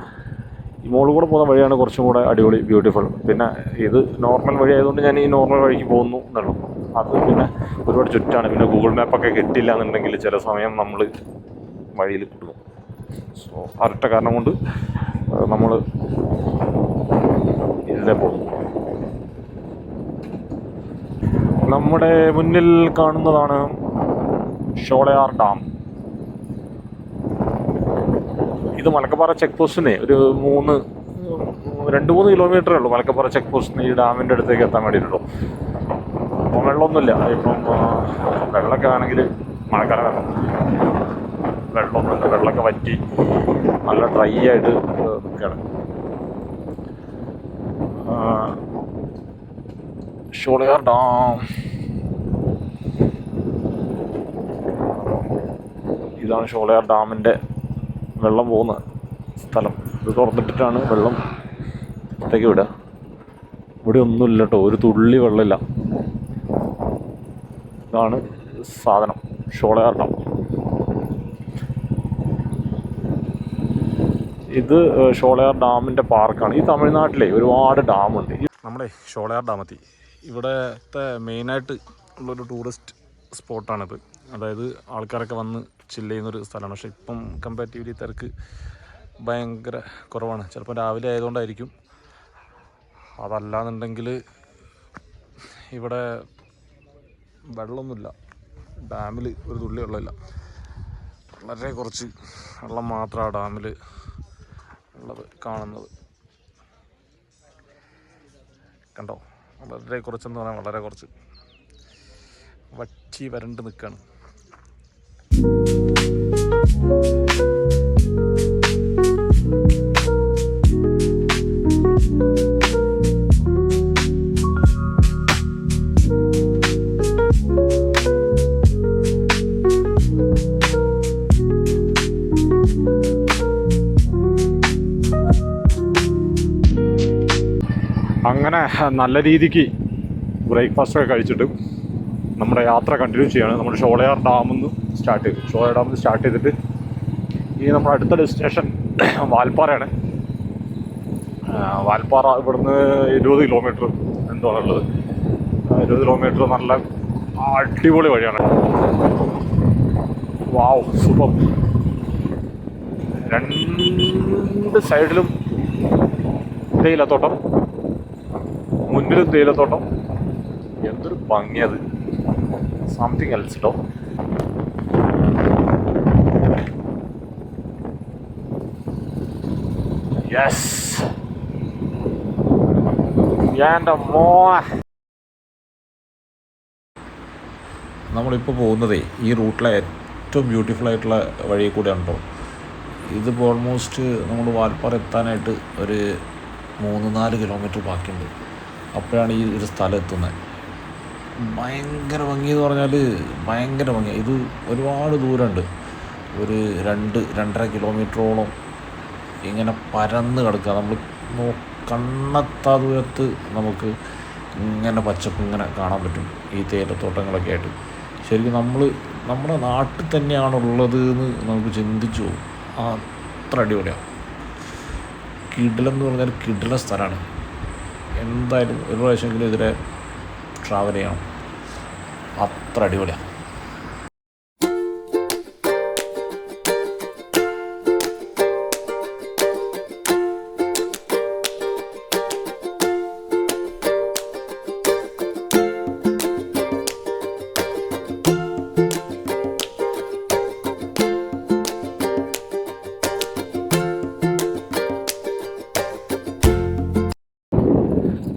ഈ മുകളിൽ കൂടെ പോകുന്ന വഴിയാണ് കുറച്ചും കൂടെ അടിപൊളി, ബ്യൂട്ടിഫുൾ. പിന്നെ ഇത് നോർമൽ വഴി ആയതുകൊണ്ട് ഞാൻ ഈ നോർമൽ വഴിക്ക് പോകുന്നു എന്നുള്ളൂ. അത് പിന്നെ ഒരുപാട് ചുറ്റാണ്. പിന്നെ ഗൂഗിൾ മാപ്പൊക്കെ കിട്ടില്ല എന്നുണ്ടെങ്കിൽ ചില സമയം നമ്മൾ വഴിയിൽ കിട്ടും. സോ ഒരൊറ്റ കാരണം കൊണ്ട് നമ്മൾ ഇതിലെ പോകും. നമ്മുടെ മുന്നിൽ കാണുന്നതാണ് ഷോളയാർ ഡാം. ഇത് മലക്കപ്പാറ ചെക്ക് പോസ്റ്റിന് ഒരു 2-3 കിലോമീറ്ററേ ഉള്ളൂ. മലക്കപ്പാറ ചെക്ക് പോസ്റ്റിന് ഈ ഡാമിൻ്റെ അടുത്തേക്ക് എത്താൻ വേണ്ടിയിട്ടുള്ളൂ. അപ്പോൾ വെള്ളമൊന്നുമില്ല. ഇപ്പം വെള്ളമൊക്കെ ആണെങ്കിൽ മഴക്കാലം വേണം, വെള്ളമൊന്നുമില്ല. വെള്ളമൊക്കെ വറ്റി നല്ല ഡ്രൈ ആയിട്ട് നിൽക്കുകയാണ്. ഷോളയാർ ഡാം ഇതാണ്. ഷോളയാർ ഡാമിൻ്റെ വെള്ളം പോകുന്ന സ്ഥലം. ഇത് തുറന്നിട്ടിട്ടാണ് വെള്ളം പുറത്തേക്ക് വിടുക. ഇവിടെ ഒന്നുമില്ല കേട്ടോ, ഒരു തുള്ളി വെള്ളമില്ല. ഇതാണ് സാധനം, ഷോളയാർ ഡാം. ഇത് ഷോളയാർ ഡാമിൻ്റെ പാർക്കാണ്. ഈ തമിഴ്നാട്ടിലെ ഒരുപാട് ഡാമുണ്ട്. നമ്മുടെ ഷോളയാർ ഡാമെത്തി. ഇവിടത്തെ മെയിനായിട്ട് ഉള്ളൊരു ടൂറിസ്റ്റ് സ്പോട്ടാണിത്. അതായത് ആൾക്കാരൊക്കെ വന്ന് ചില്ല് ചെയ്യുന്നൊരു സ്ഥലമാണ്. പക്ഷേ ഇപ്പം കമ്പാരിറ്റീവ്ലി തിരക്ക് ഭയങ്കര കുറവാണ്. ചിലപ്പോൾ രാവിലെ ആയതുകൊണ്ടായിരിക്കും. അതല്ലാന്നുണ്ടെങ്കിൽ ഇവിടെ വെള്ളമൊന്നുമില്ല. ഡാമിൽ ഒരു തുള്ളി വെള്ളമില്ല. വളരെ കുറച്ച് വെള്ളം മാത്രമാണ് ഡാമിൽ ഉള്ളത് കാണുന്നത്. കണ്ടോ, വളരെ കുറച്ചെന്ന് പറഞ്ഞാൽ വളരെ കുറച്ച്. വറ്റി വരണ്ട് നിൽക്കുകയാണ്. അങ്ങനെ നല്ല രീതിക്ക് ബ്രേക്ക്ഫാസ്റ്റൊക്കെ കഴിച്ചിട്ട് നമ്മുടെ യാത്ര കണ്ടിന്യൂ ചെയ്യാണ്. നമ്മൾ ഷോളയാർ ഡാമിൽ നിന്ന് സ്റ്റാർട്ട് ചെയ്തു. ഷോളയാർ ഡാമിൽ നിന്ന് സ്റ്റാർട്ട് ചെയ്തിട്ട് ഈ നമ്മുടെ അടുത്ത ഡെസ്റ്റിനേഷൻ വാൽപ്പാറയാണ്. വാൽപ്പാറ ഇവിടുന്ന് 20 കിലോമീറ്റർ എന്താണുള്ളത്. 20 കിലോമീറ്റർ നല്ല അടിപൊളി വഴിയാണ്. വാവ്, സൂപ്പർ. 2 സൈഡിലും തേയിലത്തോട്ടം, മുന്നിലും തേയിലത്തോട്ടം. എന്തൊരു ഭംഗിയത്. സംതിങ് എൽസ് കേട്ടോ. യെസ്, എൻ്റെ മോ. നമ്മളിപ്പോൾ പോകുന്നതേ ഈ റൂട്ടിലെ ഏറ്റവും ബ്യൂട്ടിഫുൾ ആയിട്ടുള്ള വഴിയിൽ കൂടെയാണ് കേട്ടോ. ഇതിപ്പോൾ ഓൾമോസ്റ്റ് നമ്മൾ വാൽപ്പാറ എത്താനായിട്ട് ഒരു 3-4 കിലോമീറ്റർ ബാക്കിയുണ്ട്. അപ്പോഴാണ് ഈ ഒരു സ്ഥലം എത്തുന്നത്. ഭയങ്കര ഭംഗി എന്ന് പറഞ്ഞാൽ ഭയങ്കര ഭംഗി. ഇത് ഒരുപാട് ദൂരമുണ്ട്. ഒരു 2-2.5 കിലോമീറ്ററോളം ഇങ്ങനെ പരന്ന് കിടക്കുക. നമ്മൾ കണ്ണെത്താ ദൂരത്ത് നമുക്ക് ഇങ്ങനെ പച്ചപ്പ് ഇങ്ങനെ കാണാൻ പറ്റും. ഈ തേയിലത്തോട്ടങ്ങളൊക്കെ ആയിട്ട് ശരിക്കും നമ്മുടെ നാട്ടിൽ തന്നെയാണുള്ളത് എന്ന് നമുക്ക് ചിന്തിച്ചു പോകും. അത്ര അടിപൊളിയാണ്. കിടിലെന്ന് പറഞ്ഞാൽ കിടില സ്ഥലമാണ്. എന്തായാലും ഒരു പ്രാവശ്യമെങ്കിലും ഇതിലെ ട്രാവൽ ചെയ്യണം. അത്ര അടിപൊളിയാണ്.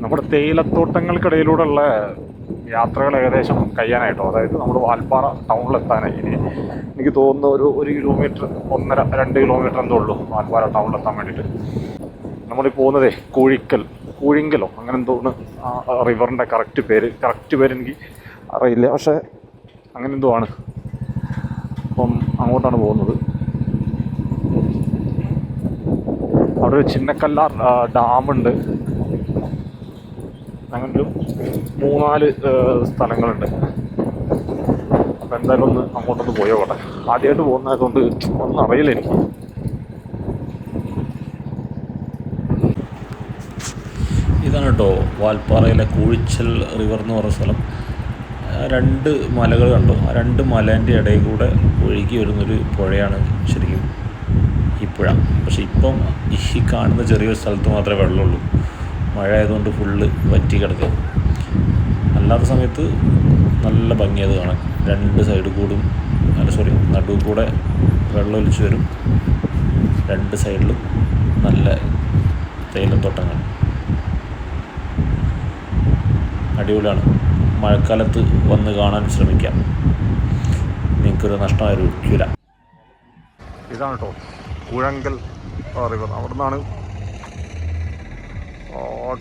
നമ്മുടെ തേയിലത്തോട്ടങ്ങൾക്കിടയിലൂടെയുള്ള യാത്രകൾ ഏകദേശം കഴിയാനായിട്ടോ. അതായത് നമ്മൾ വാൽപ്പാറ ടൗണിലെത്താനായി. ഇനി എനിക്ക് തോന്നുന്ന ഒരു കിലോമീറ്റർ 1.5-2 കിലോമീറ്റർ എന്തോ ഉള്ളൂ വാൽപ്പാറ ടൗണിലെത്താൻ വേണ്ടിയിട്ട്. നമ്മൾ പോകുന്നതേ കൂഴിങ്കലോ അങ്ങനെ എന്തോന്ന് റിവറിൻ്റെ കറക്റ്റ് പേര് എനിക്ക് അറിയില്ല. പക്ഷേ അങ്ങനെ എന്തോ ആണ്. അപ്പം അങ്ങോട്ടാണ് പോകുന്നത്. അവിടെ ഒരു ചിന്നക്കല്ലാർ ഡാമുണ്ട്. അങ്ങനെ 3-4 സ്ഥലങ്ങളുണ്ട്. അപ്പം എന്തായാലും ഒന്ന് അങ്ങോട്ടൊന്ന് പോയോട്ടെ. ആദ്യമായിട്ട് പോകുന്നതായതുകൊണ്ട് ഒന്നും അറിയില്ല എനിക്ക്. ഇതാണ് കേട്ടോ വാൽപ്പാറയിലെ കൂഴിച്ചൽ റിവർ എന്ന് പറയുന്ന സ്ഥലം. രണ്ട് മലകൾ കണ്ടു. ആ രണ്ട് മലേൻ്റെ ഇടയിൽ കൂടെ ഒഴുകി വരുന്നൊരു പുഴയാണ് ശരിക്കും ഈ പുഴ. പക്ഷെ ഇപ്പം ഈ കാണുന്ന ചെറിയൊരു സ്ഥലത്ത് മാത്രമേ വെള്ളമുള്ളൂ. മഴ ആയതുകൊണ്ട് ഫുള്ള് വറ്റി കിടക്കുക. അല്ലാത്ത സമയത്ത് നല്ല ഭംഗിയത് കാണാൻ. രണ്ട് സൈഡ് കൂടും നടുവ് കൂടെ വെള്ളം ഒലിച്ച് വരും. രണ്ട് സൈഡിലും നല്ല തേയിലത്തോട്ടങ്ങൾ. അടിപൊളിയാണ്. മഴക്കാലത്ത് വന്ന് കാണാൻ ശ്രമിക്കാം. നിങ്ങൾക്കൊരു നഷ്ടമായിരിക്കില്ല. ഇതാണ് കേട്ടോ കുഴങ്കൽ റിവർ. അവിടെ നിന്നാണ്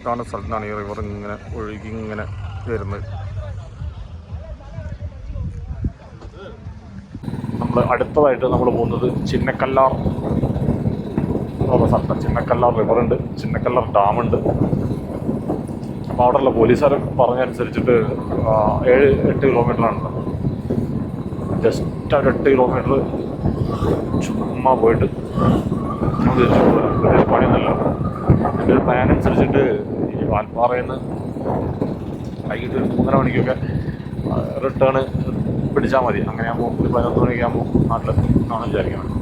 കാണുന്ന സ്ഥലത്താണ് ഈ റിവർ ഇങ്ങനെ ഒഴുകി ഇങ്ങനെ വരുന്നത്. നമ്മൾ അടുത്തതായിട്ട് നമ്മൾ പോകുന്നത് ചിന്നക്കല്ലാർ സ്ഥലത്താണ്. ചിന്നക്കല്ലാർ റിവറുണ്ട്, ചിന്നക്കല്ലാർ ഡാമുണ്ട്. അപ്പോൾ അവിടെയുള്ള പോലീസുകാർ പറഞ്ഞനുസരിച്ചിട്ട് 7-8 കിലോമീറ്ററാണ്. ജസ്റ്റ് ഒരു 8 കിലോമീറ്റർ ചുമ്മാ പോയിട്ട് നമുക്ക് തിരിച്ചു പോകാം. വലിയ പണിയൊന്നുമില്ല. എൻ്റെ ഒരു പ്ലാൻ അനുസരിച്ചിട്ട് ഈ വാൽപ്പാറയിൽ നിന്ന് വൈകിട്ട് 3:30 മണിക്കൊക്കെ റിട്ടേൺ പിടിച്ചാൽ മതി. അങ്ങനെ ആകുമ്പോൾ ഒരു 11 മണിക്കാകുമ്പോൾ നാട്ടിലെത്തും എന്നാണ് വിചാരിക്കുന്നത്.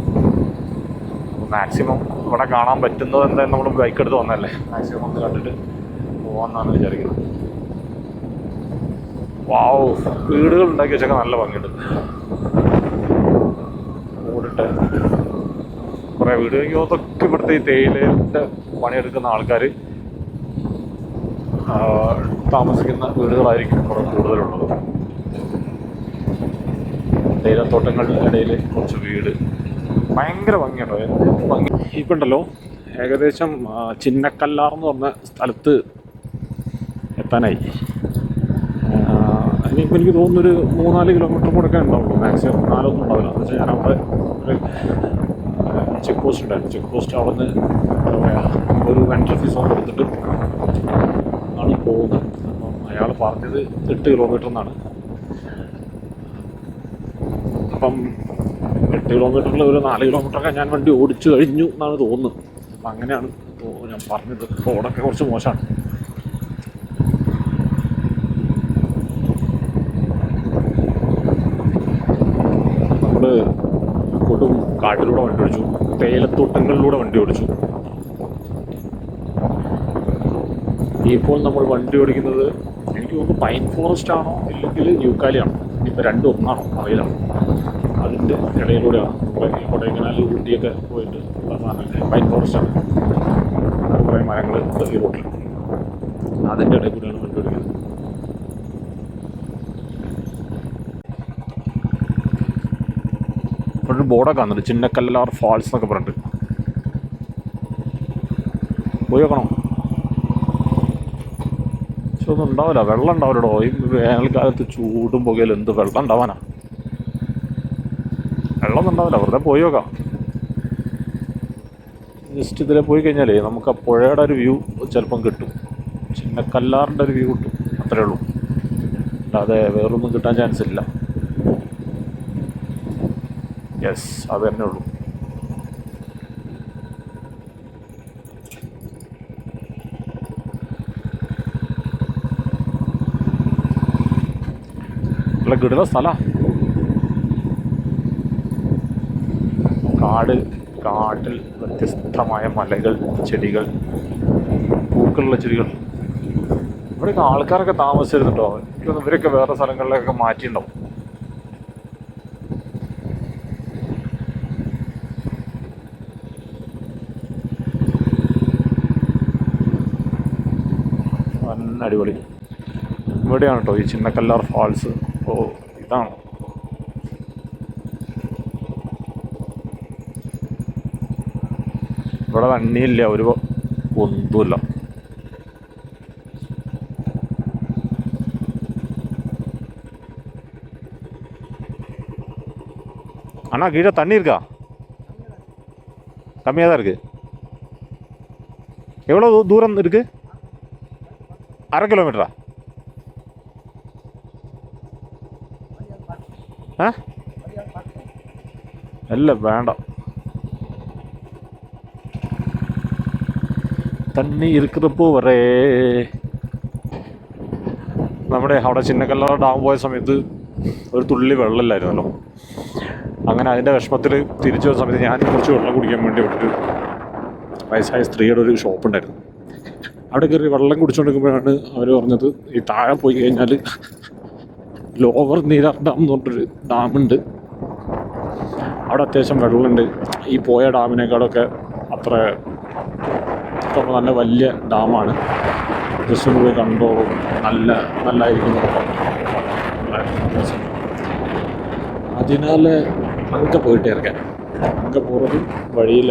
അപ്പോൾ മാക്സിമം ഇവിടെ കാണാൻ പറ്റുന്നത് എന്തായാലും നമ്മൾ ബൈക്ക് എടുത്ത് വന്നതല്ലേ, മാക്സിമം ഒന്ന് കണ്ടിട്ട് പോകാമെന്നാണ് വിചാരിക്കുന്നത്. വാവ്, വീടുകൾ ഉണ്ടാക്കി വെച്ചൊക്കെ നല്ല ഭംഗിയുണ്ട്. ഓടിട്ട് കുറേ വീട് അതൊക്കെ ഇവിടുത്തെ ഈ തേയിലയുടെ പണിയെടുക്കുന്ന ആൾക്കാർ താമസിക്കുന്ന വീടുകളായിരിക്കും കുറേ കൂടുതലുള്ളത്. തേയിലത്തോട്ടങ്ങളുടെ ഇടയിൽ കുറച്ച് വീട്, ഭയങ്കര ഭംഗിയുണ്ടോ, ഭംഗി. ഇപ്പം ഉണ്ടല്ലോ ഏകദേശം ചിന്നക്കല്ലാർ എന്ന് പറഞ്ഞ സ്ഥലത്ത് എത്താനായി. ഇനിയിപ്പോൾ എനിക്ക് തോന്നുന്നൊരു 3-4 കിലോമീറ്റർ കൂടെ ഒക്കെ ഉണ്ടാവുള്ളൂ, മാക്സിമം 4 ഒന്നും ഉണ്ടാവില്ല. എന്ന് വെച്ചാൽ ഞാൻ അവിടെ ഒരു ചെക്ക് പോസ്റ്റ് ഉണ്ടായിരുന്നു. ചെക്ക് പോസ്റ്റ് അവിടെ നിന്ന് ഒരു എൻട്രി ഫീസ് കൊടുത്തിട്ട് ആണ് പോകുന്നത്. അപ്പം അയാൾ പറഞ്ഞത് 8 കിലോമീറ്റർ എന്നാണ്. അപ്പം 8 കിലോമീറ്ററിൽ ഒരു 4 കിലോമീറ്ററൊക്കെ ഞാൻ വണ്ടി ഓടിച്ചു കഴിഞ്ഞു എന്നാണ് തോന്നുന്നത്. അപ്പം അങ്ങനെയാണ് ഞാൻ പറഞ്ഞത്. റോഡൊക്കെ കുറച്ച് മോശമാണ്. നമ്മൾ കൊടും കാട്ടിലൂടെ വണ്ടി ഓടിച്ചു, തേയിലത്തോട്ടങ്ങളിലൂടെ വണ്ടി ഓടിച്ചു. ഇപ്പോൾ നമ്മൾ വണ്ടി ഓടിക്കുന്നത് എനിക്ക് തോന്നുന്നു പൈൻ ഫോറസ്റ്റ് ആണോ ഇല്ലെങ്കിൽ യൂക്കാലിയാണോ, ഇനിയിപ്പോൾ രണ്ടും ഒന്നാണോ അറിയില്ല. അതിൻ്റെ ഇടയിലൂടെയാണ് നമ്മൾ ഈ കൊടൈക്കനാൽ ഊട്ടിയൊക്കെ പോയിട്ട് ഉള്ള സാധനങ്ങൾ. പൈൻ ഫോറസ്റ്റാണ്, കുറേ മരങ്ങൾ ഈ റോട്ടിൽ, അതിൻ്റെ ഇടയിൽ കൂടെയാണ് വണ്ടി ഓടിക്കുന്നത്. ഇവിടെ ഒരു ബോർഡൊക്കെ വന്നിട്ട് ചിന്നക്കല്ലാർ ഫാൾസ് എന്നൊക്കെ പറഞ്ഞിട്ട്. പോയി നോക്കണം. പക്ഷെ ഒന്നും ഉണ്ടാവില്ല, വെള്ളം ഉണ്ടാവില്ലടോ. ഈ വേനൽക്കാലത്ത് ചൂടും പുകയിലും എന്ത് വെള്ളം ഉണ്ടാവാനാ? വെള്ളമൊന്നും ഉണ്ടാവില്ല, വെറുതെ പോയി നോക്കാം. ജസ്റ്റ് ഇതിലെ പോയി കഴിഞ്ഞാലേ നമുക്ക് ആ പുഴയുടെ ഒരു വ്യൂ ചിലപ്പം കിട്ടും, ചിന്നക്കല്ലാറിൻ്റെ ഒരു വ്യൂ കിട്ടും, അത്രേ ഉള്ളൂ. അല്ലാതെ വേറൊന്നും കിട്ടാൻ ചാൻസ് ഇല്ല. യെസ്, അത് തന്നെ ഉള്ളൂ. നല്ല കിടുന്ന സ്ഥലമാണ്. കാട്ടിൽ വ്യത്യസ്തമായ മലകൾ, ചെടികൾ, പൂക്കളുള്ള ചെടികൾ. ഇവിടെയൊക്കെ ആൾക്കാരൊക്കെ താമസിച്ചിരുന്നുണ്ടോ? എനിക്കൊന്നും ഇവരൊക്കെ വേറെ സ്ഥലങ്ങളിലൊക്കെ മാറ്റിയിട്ടുണ്ടാവും. അടിപൊളി. ഇവിടെയാണ് കേട്ടോ ഈ ചിന്നക്കല്ലാർ ഫാൾസ്. ഓ, ഇതാണ്. ഇവിടെ തണ്ണിയില്ല, ഒരു ഒന്നുമില്ല. அண்ணா கீழே தண்ணி இருக்கா? கம்மியாக தான் இருக்குது. எவ்வளோ தூரம் இருக்குது? 1/2 கிலோமீட்டரா? ஆ இல்லை, வேண்டாம். தண்ணி இருக்கிறப்போ வரே നമ്മുടെ അവിടെ ചിന്നക്കല്ലറ ഡാം പോയ സമയത്ത് ഒരു തുള്ളി വെള്ളമില്ലായിരുന്നല്ലോ. അങ്ങനെ അതിൻ്റെ വിഷമത്തിൽ തിരിച്ചു വരുന്ന സമയത്ത് ഞാൻ കുറച്ച് വെള്ളം കുടിക്കാൻ വേണ്ടി ഒരു വയസ്സായ സ്ത്രീയുടെ ഒരു ഷോപ്പുണ്ടായിരുന്നു. അവിടെ കയറി വെള്ളം കുടിച്ചുകൊണ്ടിരിക്കുമ്പോഴാണ് അവർ പറഞ്ഞത് ഈ താഴെ പോയി കഴിഞ്ഞാൽ ലോവർ നീരാർ ഡാം എന്ന് പറഞ്ഞൊരു ഡാമുണ്ട്. അവിടെ അത്യാവശ്യം വെള്ളമുണ്ട്. ഈ പോയ ഡാമിനേക്കാളൊക്കെ അത്ര നല്ല വലിയ ഡാമാണ്. ജസ്റ്റ് ഒന്ന് പോയി കണ്ടോളും, നല്ലായിരിക്കും. അതിനാൽ അങ്ങ് പോയിട്ട് ഇറക്കാം. അങ്ങ് പോകുന്നത് വഴിയിൽ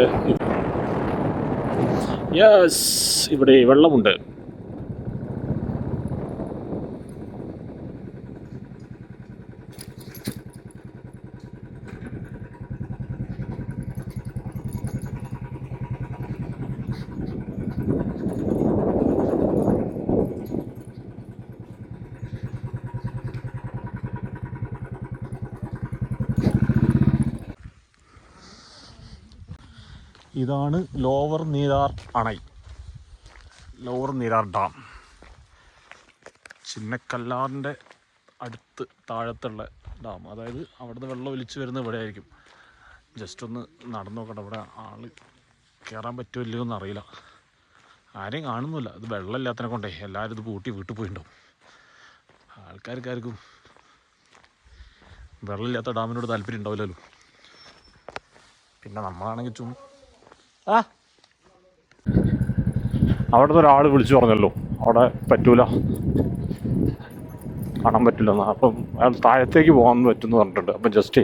യെസ് ഇവിടെ വെള്ളമുണ്ട്. ഇതാണ് lower Nirar അണை, lower Nirar dam. ചിന്നക്കല്ലാറിൻ്റെ അടുത്ത് താഴത്തുള്ള ഡാം. അതായത് അവിടുന്ന് വെള്ളം ഒലിച്ച് വരുന്നത് ഇവിടെ ആയിരിക്കും. ജസ്റ്റ് ഒന്ന് നടന്നു നോക്കട്ടെ. ഇവിടെ ആൾ കയറാൻ പറ്റുമോ ഇല്ലയോ എന്ന് അറിയില്ല. ആരെയും കാണുന്നില്ല. ഇത് വെള്ളമില്ലാത്തതിനെ കൊണ്ടേ എല്ലാവരും ഇത് പൂട്ടി വീട്ടിൽ പോയിട്ടുണ്ടാവും. ആൾക്കാർക്കാർക്കും വെള്ളമില്ലാത്ത ഡാമിനോട് താല്പര്യം ഉണ്ടാവില്ലല്ലോ. പിന്നെ നമ്മളാണെങ്കിൽ അവിടുത്തെ ഒരാൾ വിളിച്ചു പറഞ്ഞല്ലോ അവിടെ പറ്റൂല, കാണാൻ പറ്റില്ലെന്ന്. അപ്പം അയാൾ താഴത്തേക്ക് പോകാൻ പറ്റുമെന്ന് പറഞ്ഞിട്ടുണ്ട്. അപ്പം ജസ്റ്റേ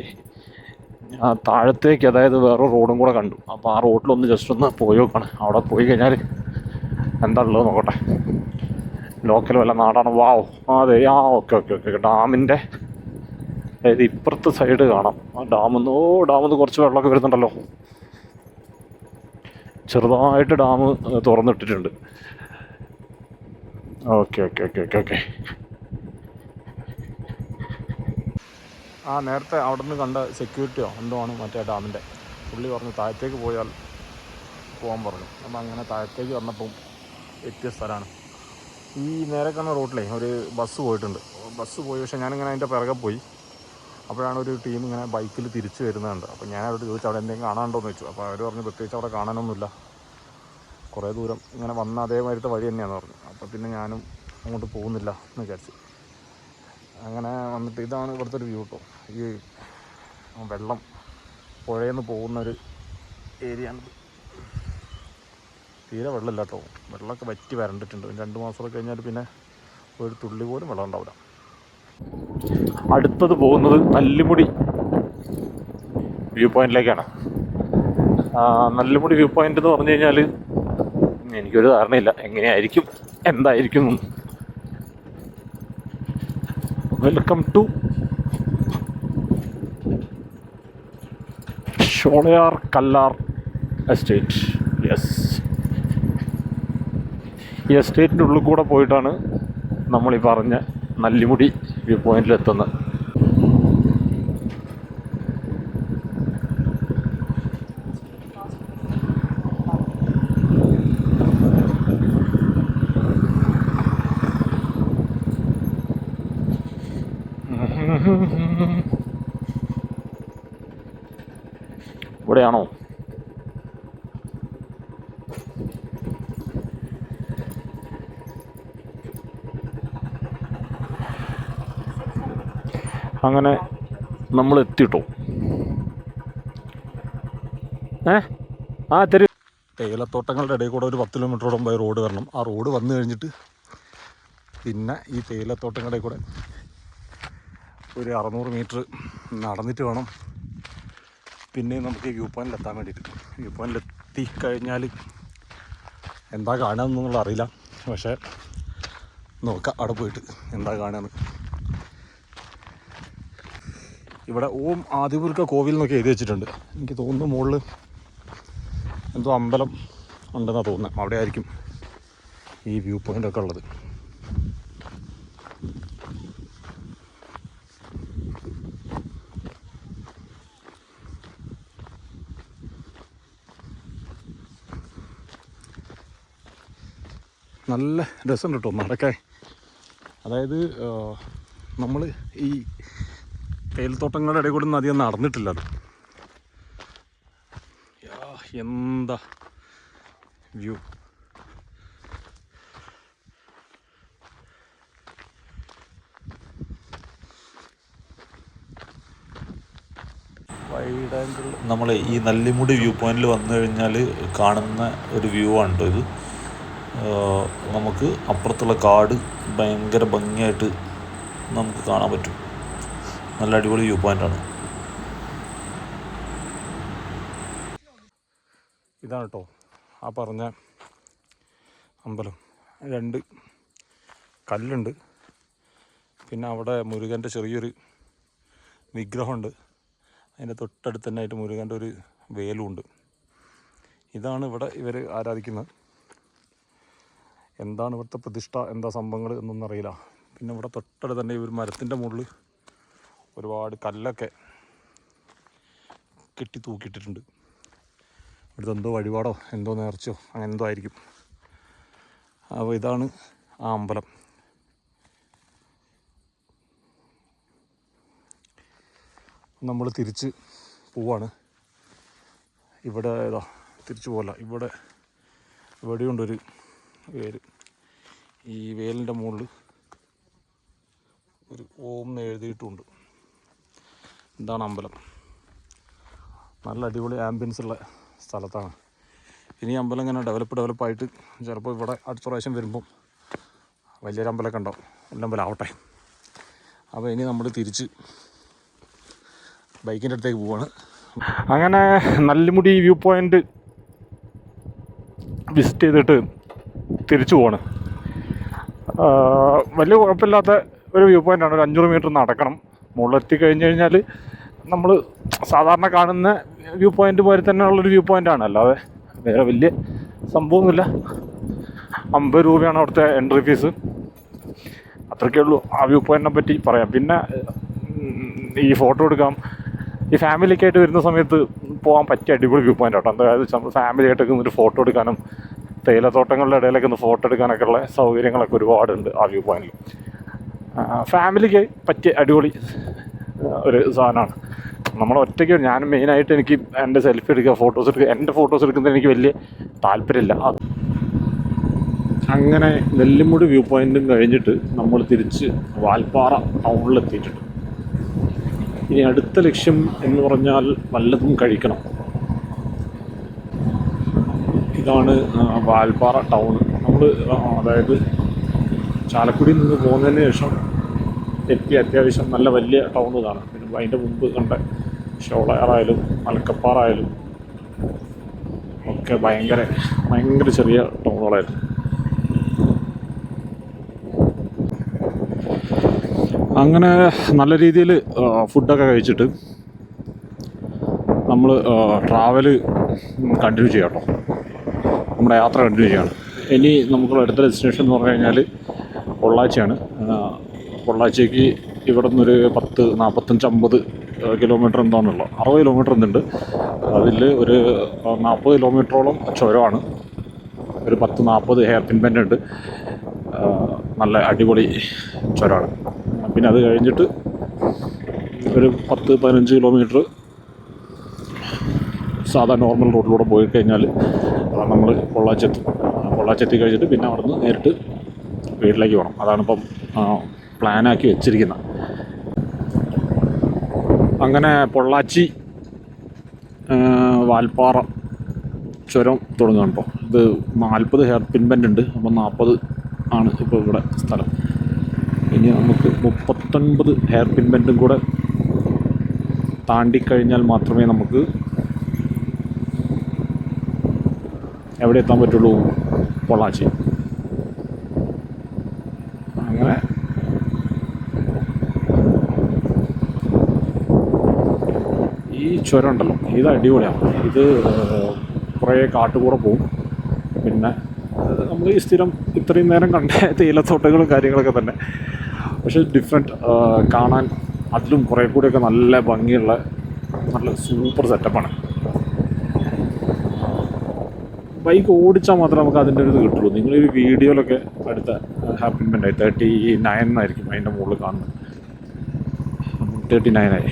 ആ താഴത്തേക്ക്, അതായത് വേറെ റോഡും കൂടെ കണ്ടു. അപ്പോൾ ആ റോഡിലൊന്ന് ജസ്റ്റ് ഒന്ന് പോയി നോക്കണം. അവിടെ പോയി കഴിഞ്ഞാൽ എന്താ ഉള്ളത് നോക്കട്ടെ. ലോക്കൽ വല്ല നാടാണ്. വാവ്, അതെ, ഓക്കെ. ഡാമിൻ്റെ അതായത് ഇപ്പുറത്തെ സൈഡ് കാണാം. ആ ഡാമിന്ന് കുറച്ച് വെള്ളമൊക്കെ വരുന്നുണ്ടല്ലോ. ചെറുതായിട്ട് ഡാം തുറന്നിട്ടിട്ടുണ്ട്. ഓക്കെ. ആ നേരത്തെ അവിടെ നിന്ന് കണ്ട സെക്യൂരിറ്റിയോ എന്തോ ആണ് മറ്റേ ഡാമിൻ്റെ. പുള്ളി പറഞ്ഞു താഴത്തേക്ക് പോയാൽ പോകാൻ പറഞ്ഞു. അപ്പം അങ്ങനെ താഴത്തേക്ക് വന്നപ്പം എത്തിയ സ്ഥലമാണ് ഈ നേരെ കാണുന്ന റോഡിലേ ഒരു ബസ് പോയിട്ടുണ്ട്. ബസ് പോയി, പക്ഷേ ഞാനിങ്ങനെ അതിൻ്റെ പിറകെ പോയി. അപ്പോഴാണ് ഒരു ടീം ഇങ്ങനെ ബൈക്കിൽ തിരിച്ചു വരുന്നുണ്ട്. അപ്പോൾ ഞാൻ അവരോട് ചോദിച്ചു അവിടെ എന്തെങ്കിലും കാണാനുണ്ടോ എന്ന് ചോദിച്ചു. അപ്പോൾ അവർ പറഞ്ഞു പ്രത്യേകിച്ച് അവിടെ കാണാനൊന്നുമില്ല, കുറേ ദൂരം ഇങ്ങനെ വന്ന അതേമാതിരത്തെ വഴി തന്നെയാണെന്ന് പറഞ്ഞു. അപ്പോൾ പിന്നെ ഞാനും അങ്ങോട്ട് പോകുന്നില്ല എന്ന് വിചാരിച്ചു. അങ്ങനെ വന്നിട്ട് ഇതാണ് ഇവിടുത്തെ ഒരു വ്യൂ കേട്ടോ. ഈ വെള്ളം പുഴയിൽ നിന്ന് പോകുന്നൊരു ഏരിയയാണിത്. തീരെ വെള്ളമില്ല കേട്ടോ. വെള്ളമൊക്കെ വറ്റി വരണ്ടിട്ടുണ്ട്. 2 മാസമൊക്കെ കഴിഞ്ഞാൽ പിന്നെ ഒരു തുള്ളി പോലും വെള്ളം ഉണ്ടാവില്ല. അടുത്തത് പോകുന്നത് നല്ലിമുടി വ്യൂ പോയിന്റിലേക്കാണ്. നല്ലിമുടി വ്യൂ പോയിന്റ് എന്ന് പറഞ്ഞു കഴിഞ്ഞാൽ എനിക്കൊരു ധാരണയില്ല എങ്ങനെയായിരിക്കും എന്തായിരിക്കും. Welcome to Sholayar Kallar estate. Yes, ഈ എസ്റ്റേറ്റിൻ്റെ ഉള്ളിൽ കൂടെ പോയിട്ടാണ് നമ്മളീ പറഞ്ഞ നല്ലിമുടി വ്യൂ പോയിന്റിലെത്തുന്നത്. ഇവിടെയാണോ? അങ്ങനെ നമ്മൾ എത്തിട്ടോ. തേയിലത്തോട്ടങ്ങളുടെ ഇടയിൽ കൂടെ ഒരു 10 കിലോമീറ്ററോളം പോയി റോഡ് വരണം. ആ റോഡ് വന്നു കഴിഞ്ഞിട്ട് പിന്നെ ഈ തേയിലത്തോട്ടങ്ങളുടെ കൂടെ ഒരു 600 മീറ്റർ നടന്നിട്ട് വേണം പിന്നെ നമുക്ക് ഈ വ്യൂ പോയിന്റിലെത്താൻ വേണ്ടിയിട്ട്. വ്യൂ പോയിന്റിലെത്തി കഴിഞ്ഞാൽ എന്താ കാണുകയെന്നുള്ള അറിയില്ല, പക്ഷേ നോക്കാം അവിടെ പോയിട്ട് എന്താ കാണുകയെന്ന്. ഇവിടെ ഓം ആദിപുരുക്ക കോവിൽ എന്നൊക്കെ എഴുതി വെച്ചിട്ടുണ്ട്. എനിക്ക് തോന്നുന്നു മുകളിൽ എന്തോ അമ്പലം ഉണ്ടെന്നാണ് തോന്നുന്നത്. അവിടെ ആയിരിക്കും ഈ വ്യൂ പോയിൻ്റൊക്കെ ഉള്ളത്. നല്ല രസമുണ്ട് കേട്ടോ നടക്കാൻ. അതായത് നമ്മൾ ഈ തേയിലത്തോട്ടങ്ങളുടെ ഇടയിൽ കൂടെ ഒന്നും അധികം നടന്നിട്ടില്ല. അത് എന്താ വ്യൂ! നമ്മൾ ഈ നെല്ലിമുടി വ്യൂ പോയിന്റിൽ വന്നു കഴിഞ്ഞാൽ കാണുന്ന ഒരു വ്യൂ ആണ് കേട്ടോ ഇത്. നമുക്ക് അപ്പുറത്തുള്ള കാട് ഭയങ്കര ഭംഗിയായിട്ട് നമുക്ക് കാണാൻ പറ്റും. നല്ല അടിപൊളി വ്യൂ പോയിൻ്റാണ്. ഇതാണ് കേട്ടോ ആ പറഞ്ഞ അമ്പലം. 2 കല്ലുണ്ട്, പിന്നെ അവിടെ മുരുകൻ്റെ ചെറിയൊരു വിഗ്രഹമുണ്ട്. അതിൻ്റെ തൊട്ടടുത്ത് തന്നെ ആയിട്ട് മുരുകൻ്റെ ഒരു വേലുമുണ്ട്. ഇതാണ് ഇവിടെ ഇവർ ആരാധിക്കുന്നത്. എന്താണ് ഇവിടുത്തെ പ്രതിഷ്ഠ, എന്താ സംഭവങ്ങൾ എന്നൊന്നും അറിയില്ല. പിന്നെ ഇവിടെ തൊട്ടടുത്ത് തന്നെ ഒരു മരത്തിൻ്റെ മുകളിൽ ഒരുപാട് കല്ലൊക്കെ കെട്ടി തൂക്കിയിട്ടിട്ടുണ്ട്. ഇവിടുത്തെ എന്തോ വഴിപാടോ എന്തോ നേർച്ചയോ അങ്ങനെ എന്തോ ആയിരിക്കും. അപ്പോൾ ഇതാണ് ആ അമ്പലം. നമ്മൾ തിരിച്ച് പോവാണ്. ഇവിടെ ഏതാ തിരിച്ചു പോകല. ഇവിടെയുണ്ടൊരു വേല്. ഈ വേലിൻ്റെ മുകളിൽ ഒരു ഓം എന്ന് എഴുതിയിട്ടുമുണ്ട്. ഇതാണ് അമ്പലം. നല്ല അടിപൊളി ആംബിയൻസ് ഉള്ള സ്ഥലത്താണ്. ഇനി അമ്പലം ഇങ്ങനെ ഡെവലപ്പായിട്ട് ചിലപ്പോൾ ഇവിടെ അടുത്ത പ്രാവശ്യം വരുമ്പം വലിയൊരു അമ്പലമൊക്കെ ഉണ്ടാവും. വലിയ അമ്പലം ആവട്ടെ. അപ്പോൾ ഇനി നമ്മൾ തിരിച്ച് ബൈക്കിൻ്റെ അടുത്തേക്ക് പോവാണ്. അങ്ങനെ നെല്ലിമുടി വ്യൂ പോയിൻ്റ് വിസിറ്റ് ചെയ്തിട്ട് തിരിച്ചു പോവാണ്. വലിയ കുഴപ്പമില്ലാത്ത ഒരു വ്യൂ പോയിൻ്റാണ്. ഒരു 500 മീറ്റർ നടക്കണം. മുകളിലെത്തി കഴിഞ്ഞ് കഴിഞ്ഞാൽ നമ്മൾ സാധാരണ കാണുന്ന വ്യൂ പോയിൻ്റ് പോലെ തന്നെയുള്ളൊരു വ്യൂ പോയിൻ്റാണ്. അല്ലാതെ വേറെ വലിയ സംഭവമൊന്നുമില്ല. 50 രൂപയാണ് അവിടുത്തെ എൻട്രി ഫീസ്. അത്രയ്ക്കേ ഉള്ളൂ ആ വ്യൂ പോയിൻറ്റിനെ പറ്റി പറയാം. പിന്നെ ഈ ഫോട്ടോ എടുക്കാം, ഈ ഫാമിലിയൊക്കെ ആയിട്ട് വരുന്ന സമയത്ത് പോകാൻ പറ്റിയ അടിപൊളി വ്യൂ പോയിൻ്റ് കേട്ടോ. അതായത് നമ്മൾ ഫാമിലിയായിട്ടൊക്കെ ഒരു ഫോട്ടോ എടുക്കാനും തേയിലത്തോട്ടങ്ങളുടെ ഇടയിലൊക്കെ ഒന്ന് ഫോട്ടോ എടുക്കാനൊക്കെ ഉള്ള സൗകര്യങ്ങളൊക്കെ ഒരുപാടുണ്ട് ആ വ്യൂ പോയിൻറ്റിൽ. ഫാമിലിക്ക് പറ്റിയ അടിപൊളി ഒരു സാധനമാണ്. നമ്മൾ ഒറ്റയ്ക്ക്, ഞാൻ മെയിനായിട്ട് എനിക്ക് എൻ്റെ സെൽഫി എടുക്കുക, ഫോട്ടോസ് എടുക്കുക. എൻ്റെ ഫോട്ടോസ് എടുക്കുന്നത് എനിക്ക് വലിയ താല്പര്യമില്ല. അങ്ങനെ നെല്ലിമുടി വ്യൂ പോയിൻറ്റും കഴിഞ്ഞിട്ട് നമ്മൾ തിരിച്ച് വാൽപ്പാറ ടൗണിലെത്തിയിട്ടുണ്ട്. ഇനി അടുത്ത ലക്ഷ്യം എന്ന് പറഞ്ഞാൽ വല്ലതും കഴിക്കണം. ഇതാണ് വാൽപ്പാറ ടൗൺ. നമ്മൾ അതായത് ചാലക്കുടിയിൽ നിന്ന് പോകുന്നതിന് ശേഷം എത്തി അത്യാവശ്യം നല്ല വലിയ ടൗൺ ഇതാണ്. പിന്നെ അതിൻ്റെ മുമ്പ് കണ്ട ഷോളയാറായാലും മലക്കപ്പാറായാലും ഒക്കെ ഭയങ്കര ചെറിയ ടൗണുകളായിരുന്നു. അങ്ങനെ നല്ല രീതിയിൽ ഫുഡൊക്കെ കഴിച്ചിട്ട് നമ്മൾ ട്രാവല് കണ്ടിന്യൂ ചെയ്യാം കേട്ടോ. നമ്മുടെ യാത്ര കണ്ടിന്യൂ ചെയ്യാണ്. ഇനി നമുക്കുള്ള അടുത്ത ഡെസ്റ്റിനേഷൻ എന്ന് പറഞ്ഞു കഴിഞ്ഞാൽ പൊള്ളാച്ചിയാണ്. പൊള്ളാച്ചിക്ക് ഇവിടെ നിന്നൊരു 45-50 കിലോമീറ്റർ എന്താണുള്ളത്. 60 കിലോമീറ്റർ എന്തുണ്ട്. അതിൽ ഒരു 40 കിലോമീറ്ററോളം ചുരമാണ്. ഒരു 10-40 ഹെയർ പിൻ ബെൻഡ് ഉണ്ട്. നല്ല അടിപൊളി ചുരമാണ്. പിന്നെ അത് കഴിഞ്ഞിട്ട് ഒരു 10-15 കിലോമീറ്റർ സാധാ നോർമൽ റോഡിലൂടെ പോയി കഴിഞ്ഞാൽ നമ്മൾ പൊള്ളാച്ചെത്തി കഴിഞ്ഞിട്ട് പിന്നെ അവിടെ നിന്ന് നേരിട്ട് വീട്ടിലേക്ക് പോകണം. അതാണിപ്പം പ്ലാനാക്കി വെച്ചിരിക്കുന്നത്. അങ്ങനെ പൊള്ളാച്ചി വാൽപ്പാറ ചുരം തുടങ്ങുകയാണ് കേട്ടോ. ഇത് 40 ഹെയർ പിൻ ബെൻഡ് ഉണ്ട്. അപ്പോൾ 40 ആണ് ഇപ്പോൾ ഇവിടെ സ്ഥലം. ഇനി നമുക്ക് 39 ഹെയർ പിൻ ബെൻഡും കൂടെ താണ്ടിക്കഴിഞ്ഞാൽ മാത്രമേ നമുക്ക് എവിടെ എത്താൻ പറ്റുള്ളൂ, പൊള്ളാച്ചി. അങ്ങനെ ഈ ചുരം ഉണ്ടല്ലോ, ഇത് അടിപൊളിയാണ്. ഇത് കുറേ കാട്ടുകൂടെ പോവും. പിന്നെ നമ്മൾ ഈ സ്ഥിരം ഇത്രയും നേരം കണ്ട തേയിലത്തോട്ടങ്ങളും കാര്യങ്ങളൊക്കെ തന്നെ, പക്ഷേ ഡിഫറെൻറ്റ് കാണാൻ അതിലും കുറേ കൂടിയൊക്കെ നല്ല ഭംഗിയുള്ള നല്ല സൂപ്പർ സെറ്റപ്പാണ്. ബൈക്ക് ഓടിച്ചാൽ മാത്രമേ നമുക്ക് അതിൻ്റെ ഒരു ഇത് കിട്ടുള്ളൂ. നിങ്ങളൊരു വീഡിയോയിലൊക്കെ അടുത്ത ഹെയർ പിൻ ബെൻഡായി 39 എന്നായിരിക്കും അതിൻ്റെ മുകളിൽ കാണുന്നത്. 39 ആയി.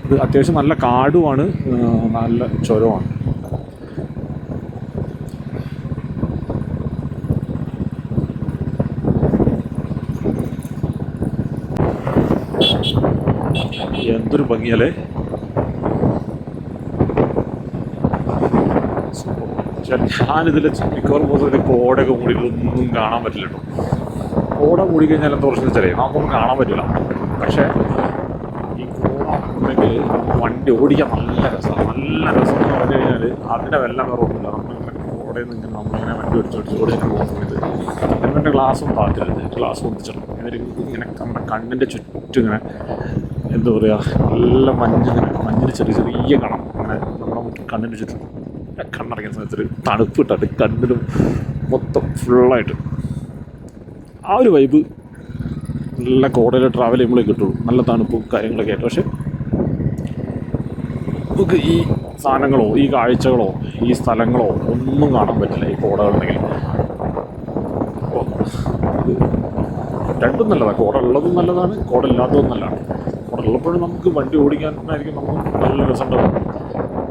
ഇത് അത്യാവശ്യം നല്ല കാടുമാണ്, നല്ല ചുരമാണ്. എന്തൊരു ഭംഗിയല്ലേ. ഞാനിതിൽ മിക്കവാറും പോകുന്നതിൽ കോടയൊക്കെ മൂടിയിട്ടൊന്നും കാണാൻ പറ്റില്ല കേട്ടോ. കോട മൂടിക്കഴിഞ്ഞാൽ എന്താ പ്രശ്നം വെച്ചാലേ നമുക്കൊന്നും കാണാൻ പറ്റില്ല. പക്ഷേ ഈ കോട ഉണ്ടെങ്കിൽ വണ്ടി ഓടിക്കാൻ നല്ല രസമാണ്. നല്ല രസം എന്ന് പറഞ്ഞു കഴിഞ്ഞാൽ അതിൻ്റെ വെള്ളം വേറെ ഒന്നുമില്ല. നമ്മളിങ്ങനെ കോടയിൽ നിന്ന് നമ്മളിങ്ങനെ വണ്ടി ഓടിച്ചിട്ട് പോകുന്ന സമയത്ത് എന്നിട്ട് ഗ്ലാസ്സും താഴ്ത്തരുത്, ഗ്ലാസ് പൊന്തിച്ചിടണം. എന്നിട്ട് ഇങ്ങനെ നമ്മുടെ കണ്ണിൻ്റെ ചുറ്റും ഇങ്ങനെ എന്താ പറയുക, നല്ല മഞ്ഞിന് ചെറിയ ചെറിയ കണം അങ്ങനെ നമ്മുടെ കണ്ണിൻ്റെ ചുറ്റും കണ്ണടയ്ക്കുന്ന സമയത്തൊരു തണുപ്പ് ഇട്ടിട്ട് കണ്ണിനും മൊത്തം ഫുള്ളായിട്ട് ആ ഒരു വൈബ് നല്ല കോടയിൽ ട്രാവൽ ചെയ്യുമ്പോഴേ കിട്ടുള്ളൂ. നല്ല തണുപ്പും കാര്യങ്ങളൊക്കെ ആയിട്ട്. പക്ഷെ നമുക്ക് ഈ സാധനങ്ങളോ ഈ കാഴ്ചകളോ ഈ സ്ഥലങ്ങളോ ഒന്നും കാണാൻ പറ്റില്ല ഈ കോടകളുണ്ടെങ്കിൽ. അപ്പോൾ രണ്ടും നല്ലതാണ്. കോട ഉള്ളതും നല്ലതാണ്, കോട ഇല്ലാത്തതും നല്ലതാണ്. കോട ഉള്ളപ്പോഴും നമുക്ക് വണ്ടി ഓടിക്കാനായിരിക്കും നമുക്ക് നല്ല രസമുണ്ടാവും.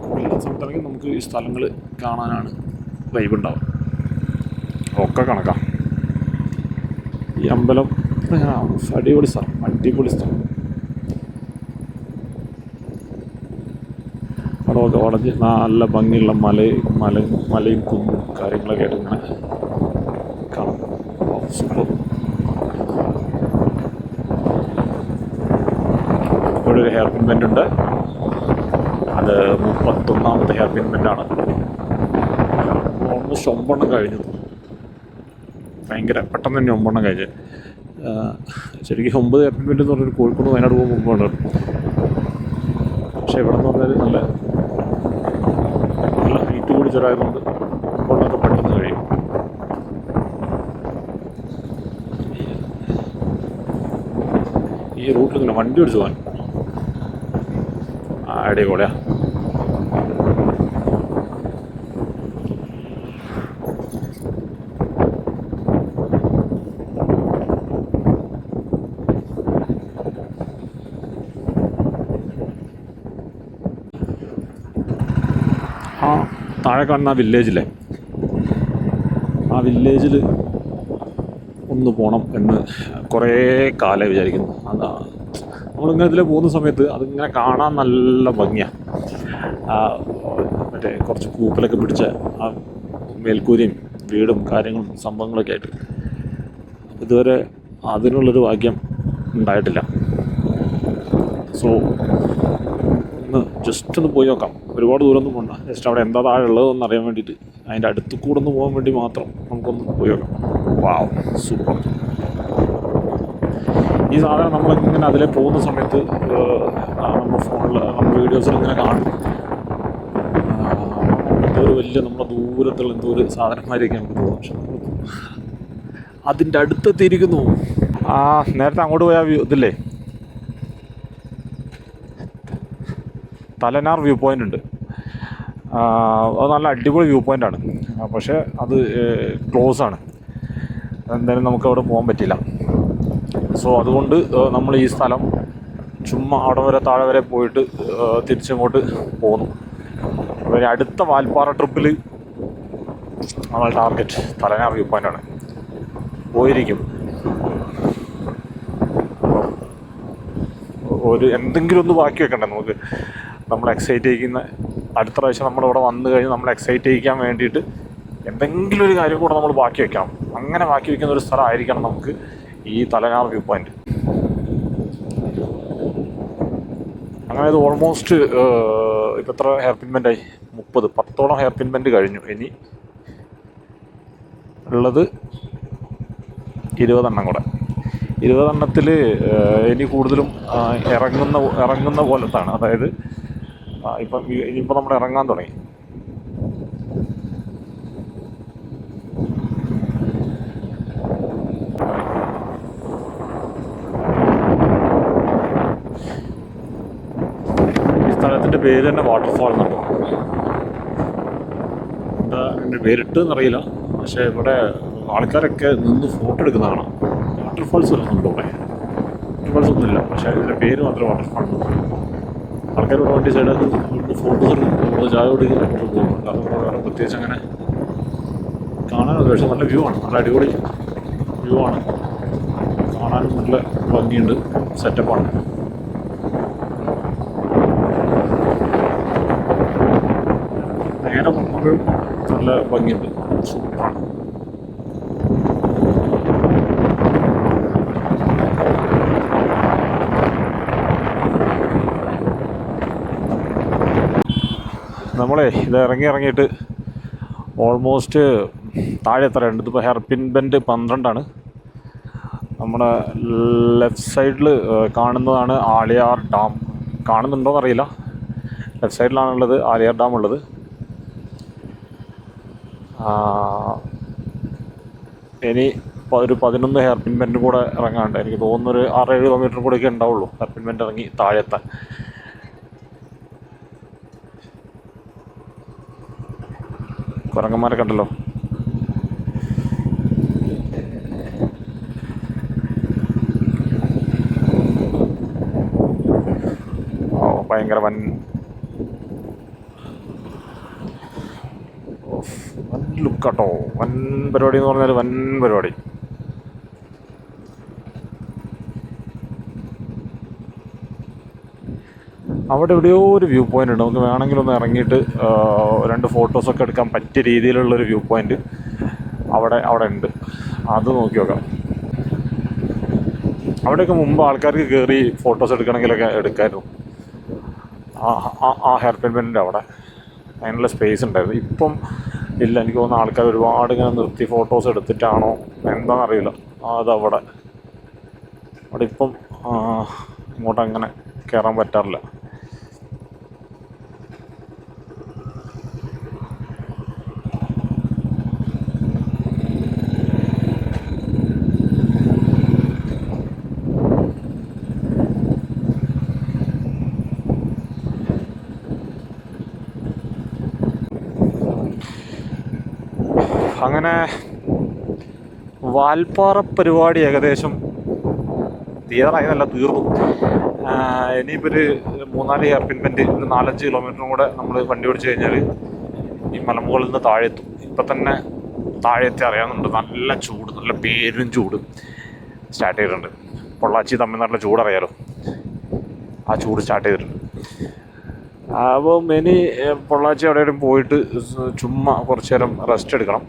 കോടയില്ലാത്ത സമയത്താണെങ്കിൽ നമുക്ക് ഈ സ്ഥലങ്ങൾ കാണാനാണ് വൈബ് ഉണ്ടാവും. ഒക്കെ കണക്കാം. ഈ അമ്പലം അടിപൊളി സ്ഥലം, അടിപൊളി സ്ഥലം. അവിടെയൊക്കെ വളഞ്ഞ് നല്ല ഭംഗിയുള്ള മലയും കുന്നും കാര്യങ്ങളൊക്കെ ആയിട്ട് ഇങ്ങനെ കാണാം. സൂപ്പർ. ഇവിടെ ഒരു ഹെയർ പിൻ ബെൻഡ് ഉണ്ട്. അത് 31ാമത്തെ ഹെയർ പിൻ ബെൻഡാണ്. ഓൾമോസ്റ്റ് 9 കഴിഞ്ഞു. ഭയങ്കര പെട്ടെന്ന് തന്നെ 9 കഴിഞ്ഞ്. ശരിക്കും 9 ഹെയർ പിൻ ബെൻഡ് എന്ന് പറഞ്ഞൊരു കോഴിക്കോട് വയനാട് പോകുമ്പോൾ മുമ്പാണ്. പക്ഷെ ഇവിടെ എന്ന് പറഞ്ഞാൽ നല്ല ഹൈറ്റ് കൂടി ചെറായതുകൊണ്ട് കൊണ്ടൊക്കെ പെട്ടെന്ന് കഴിയും. ഈ റൂട്ടിൽ ഇങ്ങനെ വണ്ടി ഓടിച്ചു പോകാൻ അടിപൊളിയാ. താഴെ കാണുന്ന ആ വില്ലേജിലെ ആ വില്ലേജിൽ ഒന്ന് പോകണം എന്ന് കുറേ കാലം വിചാരിക്കുന്നു. അതാ നമ്മളിങ്ങനെ ഇതിൽ പോകുന്ന സമയത്ത് അതിങ്ങനെ കാണാൻ നല്ല ഭംഗിയാണ്. മറ്റേ കുറച്ച് പൂപ്പലൊക്കെ പിടിച്ച ആ മേൽക്കൂരയും വീടും കാര്യങ്ങളും സംഭവങ്ങളൊക്കെ ആയിട്ട് ഇതുവരെ അതിനുള്ളൊരു ഭാഗ്യം ഉണ്ടായിട്ടില്ല. സോ ജസ്റ്റ് ഒന്ന് പോയി നോക്കാം. ഒരുപാട് ദൂരമൊന്നും പോകണ്ട. ജസ്റ്റ് അവിടെ എന്താ താഴെ ഉള്ളതെന്ന് അറിയാൻ വേണ്ടിയിട്ട് അതിൻ്റെ അടുത്ത് കൂടെ ഒന്ന് പോകാൻ വേണ്ടി മാത്രം നമുക്കൊന്ന് പോയി നോക്കാം. വാവ്, സൂപ്പർ. ഈ സാധനം നമ്മളിങ്ങനെ അതിലെ പോകുന്ന സമയത്ത് നമ്മുടെ ഫോണിൽ നമ്മുടെ വീഡിയോസിൽ ഇങ്ങനെ കാണും. എന്തോ ഒരു വലിയ നമ്മുടെ ദൂരത്തുള്ള എന്തോ ഒരു സാധനന്മാരെയൊക്കെ നമുക്ക് തോന്നും. പക്ഷെ അതിൻ്റെ അടുത്തെത്തിയിരിക്കുന്നു. നേരത്തെ അങ്ങോട്ട് പോയ ഇതില്ലേ, തലനാർ വ്യൂ പോയിൻ്റ് ഉണ്ട്. അത് നല്ല അടിപൊളി വ്യൂ പോയിൻ്റാണ്. പക്ഷേ അത് ക്ലോസ് ആണ്. എന്തായാലും നമുക്ക് അവിടെ പോകാൻ പറ്റില്ല. സോ അതുകൊണ്ട് നമ്മൾ ഈ സ്ഥലം ചുമ്മാ അവിടെ വരെ താഴെ വരെ പോയിട്ട് തിരിച്ചിങ്ങോട്ട് പോന്നു. അപ്പോൾ അടുത്ത വാൽപ്പാറ ട്രിപ്പിൽ നമ്മൾ ടാർഗറ്റ് തലനാർ വ്യൂ പോയിൻ്റാണ്. പോയിരിക്കും. ഒരു എന്തെങ്കിലും ഒന്ന് ബാക്കി വെക്കണ്ടേ നമുക്ക്. നമ്മൾ എക്സൈറ്റ് ചെയ്യിക്കുന്ന അടുത്ത പ്രാവശ്യം നമ്മളിവിടെ വന്നു കഴിഞ്ഞ് നമ്മൾ എക്സൈറ്റ് ചെയ്യിക്കാൻ വേണ്ടിയിട്ട് എന്തെങ്കിലും ഒരു കാര്യം കൂടെ നമ്മൾ ബാക്കി വെക്കണം. അങ്ങനെ ബാക്കി വെക്കുന്ന ഒരു സ്ഥലമായിരിക്കണം നമുക്ക് ഈ തലനാർ വ്യൂ പോയിൻ്റ്. അങ്ങനെ ഇത് ഓൾമോസ്റ്റ് ഇപ്പം എത്ര ഹെയർ പിൻ ബെൻഡായി? 10 ഹെയർ പിൻ ബെൻഡ് കഴിഞ്ഞു. ഇനി ഉള്ളത് 20 കൂടെ. 20 ഇനി കൂടുതലും ഇറങ്ങുന്ന പോലത്താണ്. അതായത് ഇനിയിപ്പോൾ നമ്മൾ ഇറങ്ങാൻ തുടങ്ങി. ഈ സ്ഥലത്തിൻ്റെ പേര് തന്നെ വാട്ടർഫാൾ എന്നാണ്. എന്താ എൻ്റെ പേരിട്ടെന്നറിയില്ല. പക്ഷേ ഇവിടെ ആൾക്കാരൊക്കെ നിന്ന് ഫോട്ടോ എടുക്കുന്ന കാണാം. വാട്ടർഫാൾസ് വരുന്നുണ്ടോ ഇവിടെ? വാട്ടർഫാൾസ് ഒന്നുമില്ല, പക്ഷേ ഇതിൻ്റെ പേര് മാത്രമേ വാട്ടർഫാൾ. ആൾക്കാർ ഇവിടെ വണ്ടി സൈഡാക്കി നിന്ന് ഫോട്ടോസ് എടുക്കും, നമ്മൾ ചായ കുടിക്കുന്ന പോകും. അല്ലാതെ വേറെ പ്രത്യേകിച്ച് അങ്ങനെ കാണാനൊക്കെ, പക്ഷേ നല്ല വ്യൂ ആണ്, നല്ല അടിപൊളി വ്യൂ ആണ്. കാണാനും നല്ല ഭംഗിയുണ്ട്, സെറ്റപ്പാണ്. നേരെ പോകുമ്പോഴും നല്ല ഭംഗിയുണ്ട്, സൂപ്പറാണ്. നമ്മളെ ഇത് ഇറങ്ങിയിട്ട് ഓൾമോസ്റ്റ് താഴെ എത്രയുണ്ട്? ഇതിപ്പോൾ ഹെയർപിൻ ബെൻഡ് 12 നമ്മുടെ ലെഫ്റ്റ് സൈഡിൽ കാണുന്നതാണ് ആളിയാർ ഡാം. കാണുന്നുണ്ടോയെന്ന് അറിയില്ല. ലെഫ്റ്റ് സൈഡിലാണുള്ളത് ആളിയാർ ഡാം ഉള്ളത്. ഇനി ഒരു 11 ഹെയർപിൻ ബെൻഡ് കൂടെ ഇറങ്ങാണ്ട്, എനിക്ക് തോന്നുന്നൊരു 6-7 കിലോമീറ്റർ കൂടെയൊക്കെ ഉണ്ടാവുള്ളൂ ഹെയർപിൻ ബെൻഡ് ഇറങ്ങി താഴെത്താൻ. കുരങ്ങന്മാരെ കണ്ടല്ലോ. ഭയങ്കര വൻ ലുക്കാട്ടോ. വൻ പരിപാടി എന്ന് പറഞ്ഞാൽ വൻ പരിപാടി. അവിടെ എവിടെയോ ഒരു വ്യൂ പോയിൻ്റ് ഉണ്ട്. നമുക്ക് വേണമെങ്കിൽ ഒന്ന് ഇറങ്ങിയിട്ട് 2 ഫോട്ടോസൊക്കെ എടുക്കാൻ പറ്റിയ രീതിയിലുള്ളൊരു വ്യൂ പോയിൻ്റ് അവിടെ ഉണ്ട്. അത് നോക്കി നോക്കാം. അവിടെയൊക്കെ മുമ്പ് ആൾക്കാർക്ക് കയറി ഫോട്ടോസ് എടുക്കണമെങ്കിലൊക്കെ എടുക്കായിരുന്നു. ആ ഹെയർപിൻ ബെൻഡിൻ്റെ അവിടെ അതിനുള്ള സ്പേസ് ഉണ്ടായിരുന്നു. ഇപ്പം ഇല്ല. എനിക്ക് തോന്നുന്ന ആൾക്കാർ ഒരുപാട് ഇങ്ങനെ നിർത്തി ഫോട്ടോസ് എടുത്തിട്ടാണോ എന്താണെന്നറിയില്ല. അതവിടെ ഇപ്പം ഇങ്ങോട്ട് അങ്ങനെ കയറാൻ പറ്റാറില്ല. അങ്ങനെ വാൽപ്പാറ പരിപാടി ഏകദേശം തീർന്നു. ഇനിയിപ്പോൾ ഒരു 3-4 ഹെയർപിൻ ബെൻഡ്, ഒരു 4-5 കിലോമീറ്ററും കൂടെ നമ്മൾ വണ്ടി ഓടിച്ച് കഴിഞ്ഞാൽ ഈ മലമുകളിൽ നിന്ന് താഴെത്തും. ഇപ്പം തന്നെ താഴെത്തി അറിയാവുന്നുണ്ട്. നല്ല ചൂട്, നല്ല പേരും ചൂട് സ്റ്റാർട്ട് ചെയ്തിട്ടുണ്ട്. പൊള്ളാച്ചി തമിഴ്നാട്ടിലെ ചൂടറിയാലോ, ആ ചൂട് സ്റ്റാർട്ട് ചെയ്തിട്ടുണ്ട്. അപ്പം ഇനി പൊള്ളാച്ചി എവിടെയെങ്കിലും പോയിട്ട് ചുമ്മാ കുറച്ച് നേരം റെസ്റ്റ് എടുക്കണം.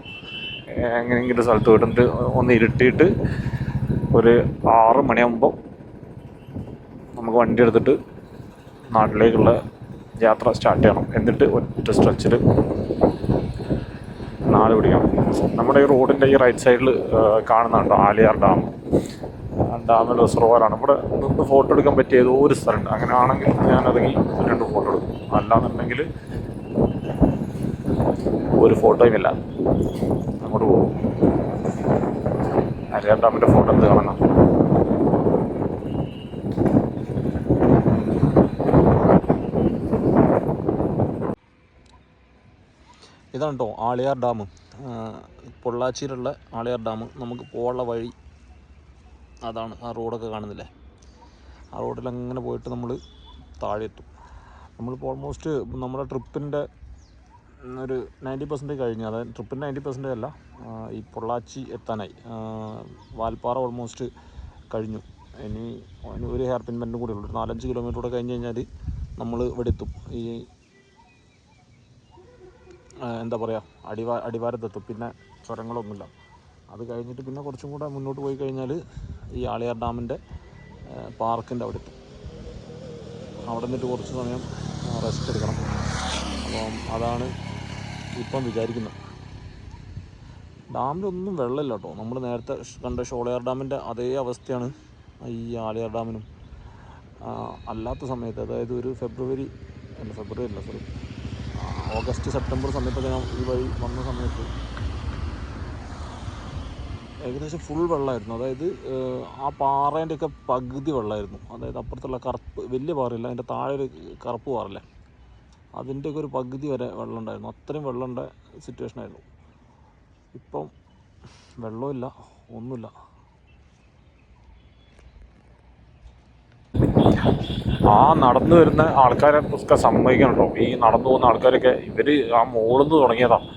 എങ്ങനെയെങ്കിലും സ്ഥലത്ത് പോയിട്ട് ഒന്ന് ഇരുട്ടിയിട്ട് ഒരു 6 മണിയാകുമ്പോൾ നമുക്ക് വണ്ടി എടുത്തിട്ട് നാട്ടിലേക്കുള്ള യാത്ര സ്റ്റാർട്ട് ചെയ്യണം. എന്നിട്ട് ഒറ്റ സ്ട്രെച്ചിൽ നാട് പിടിക്കണം. നമ്മുടെ ഈ റോഡിൻ്റെ ഈ റൈറ്റ് സൈഡിൽ കാണുന്നുണ്ടോ ആലിയാർ ഡാം. ഡാമിൽ റിസർവറാണ്. ഇവിടെ നിന്ന് ഫോട്ടോ എടുക്കാൻ പറ്റിയ ഏതോ ഒരു സ്ഥലമുണ്ട്. അങ്ങനെ ആണെങ്കിൽ ഞാനതിങ്ങി 2 ഫോട്ടോ എടുക്കും. അല്ലാന്നുണ്ടെങ്കിൽ ഒരു ഫോട്ടോയും ഇല്ല. അങ്ങോട്ട് പോകും. ആലിയാർ ഡാമിൻ്റെ ഫോട്ടോ എന്ത് കാണണം? ഇതാണ് കേട്ടോ ആളിയാർ ഡാം. പൊള്ളാച്ചിയിലുള്ള ആളിയാർ ഡാം. നമുക്ക് പോകാനുള്ള വഴി അതാണ്. ആ റോഡൊക്കെ കാണുന്നില്ലേ? ആ റോഡിൽ അങ്ങനെ പോയിട്ട് നമ്മൾ താഴെ എത്തും. നമ്മളിപ്പോൾ ഓൾമോസ്റ്റ് നമ്മുടെ ട്രിപ്പിൻ്റെ ഒരു 90% കഴിഞ്ഞു. അതായത് ട്രിപ്പിൻ്റെ 90% അല്ല, ഈ പൊള്ളാച്ചി എത്താനായി. വാൽപ്പാറ ഓൾമോസ്റ്റ് കഴിഞ്ഞു. ഇനി ഒരു ഹെയർപിൻ ബെൻഡും കൂടി ഉള്ളൂ. 4-5 കിലോമീറ്റർ കൂടെ കഴിഞ്ഞ് കഴിഞ്ഞാൽ നമ്മൾ ഇവിടെ എത്തും. ഈ എന്താ പറയുക, അടിവാരത്തെത്തും. പിന്നെ ചുരങ്ങളൊന്നുമില്ല. അത് കഴിഞ്ഞിട്ട് പിന്നെ കുറച്ചും കൂടെ മുന്നോട്ട് പോയി കഴിഞ്ഞാൽ ഈ ആളിയാർ ഡാമിൻ്റെ പാർക്കിൻ്റെ അവിടെ എത്തും. അവിടെ നിന്നിട്ട് കുറച്ച് സമയം റെസ്റ്റ് എടുക്കണം. അപ്പം അതാണ് ഇപ്പം വിചാരിക്കുന്നത്. ഡാമിലൊന്നും വെള്ളമില്ല കേട്ടോ. നമ്മൾ നേരത്തെ കണ്ട ഷോളയാർ ഡാമിൻ്റെ അതേ അവസ്ഥയാണ് ഈ ആളിയാർ ഡാമിനും. അല്ലാത്ത സമയത്ത്, അതായത് ഒരു ഫെബ്രുവരി അല്ല സോറി, ഓഗസ്റ്റ് സെപ്റ്റംബർ സമയത്തൊക്കെ ഞാൻ ഈ വഴി വന്ന സമയത്ത് ഏകദേശം ഫുൾ വെള്ളമായിരുന്നു. അതായത് ആ പാറേൻ്റെയൊക്കെ പകുതി വെള്ളമായിരുന്നു. അതായത് അപ്പുറത്തുള്ള കറുപ്പ് വലിയ പാറയില്ല, അതിൻ്റെ താഴെ ഒരു കറുപ്പ് പാറില്ല, അതിൻ്റെയൊക്കെ ഒരു പകുതി വരെ വെള്ളം ഉണ്ടായിരുന്നു. അത്രയും വെള്ളമുണ്ട സിറ്റുവേഷനായിരുന്നു. ഇപ്പം വെള്ളമില്ല, ഒന്നുമില്ല. ആ നടന്നു വരുന്ന ആൾക്കാരെ ഒക്കെ സമ്മതിക്കണം കേട്ടോ. ഈ നടന്നു പോകുന്ന ആൾക്കാരൊക്കെ ഇവർ ആ മുകളിൽ നിന്ന് തുടങ്ങിയതാണ്.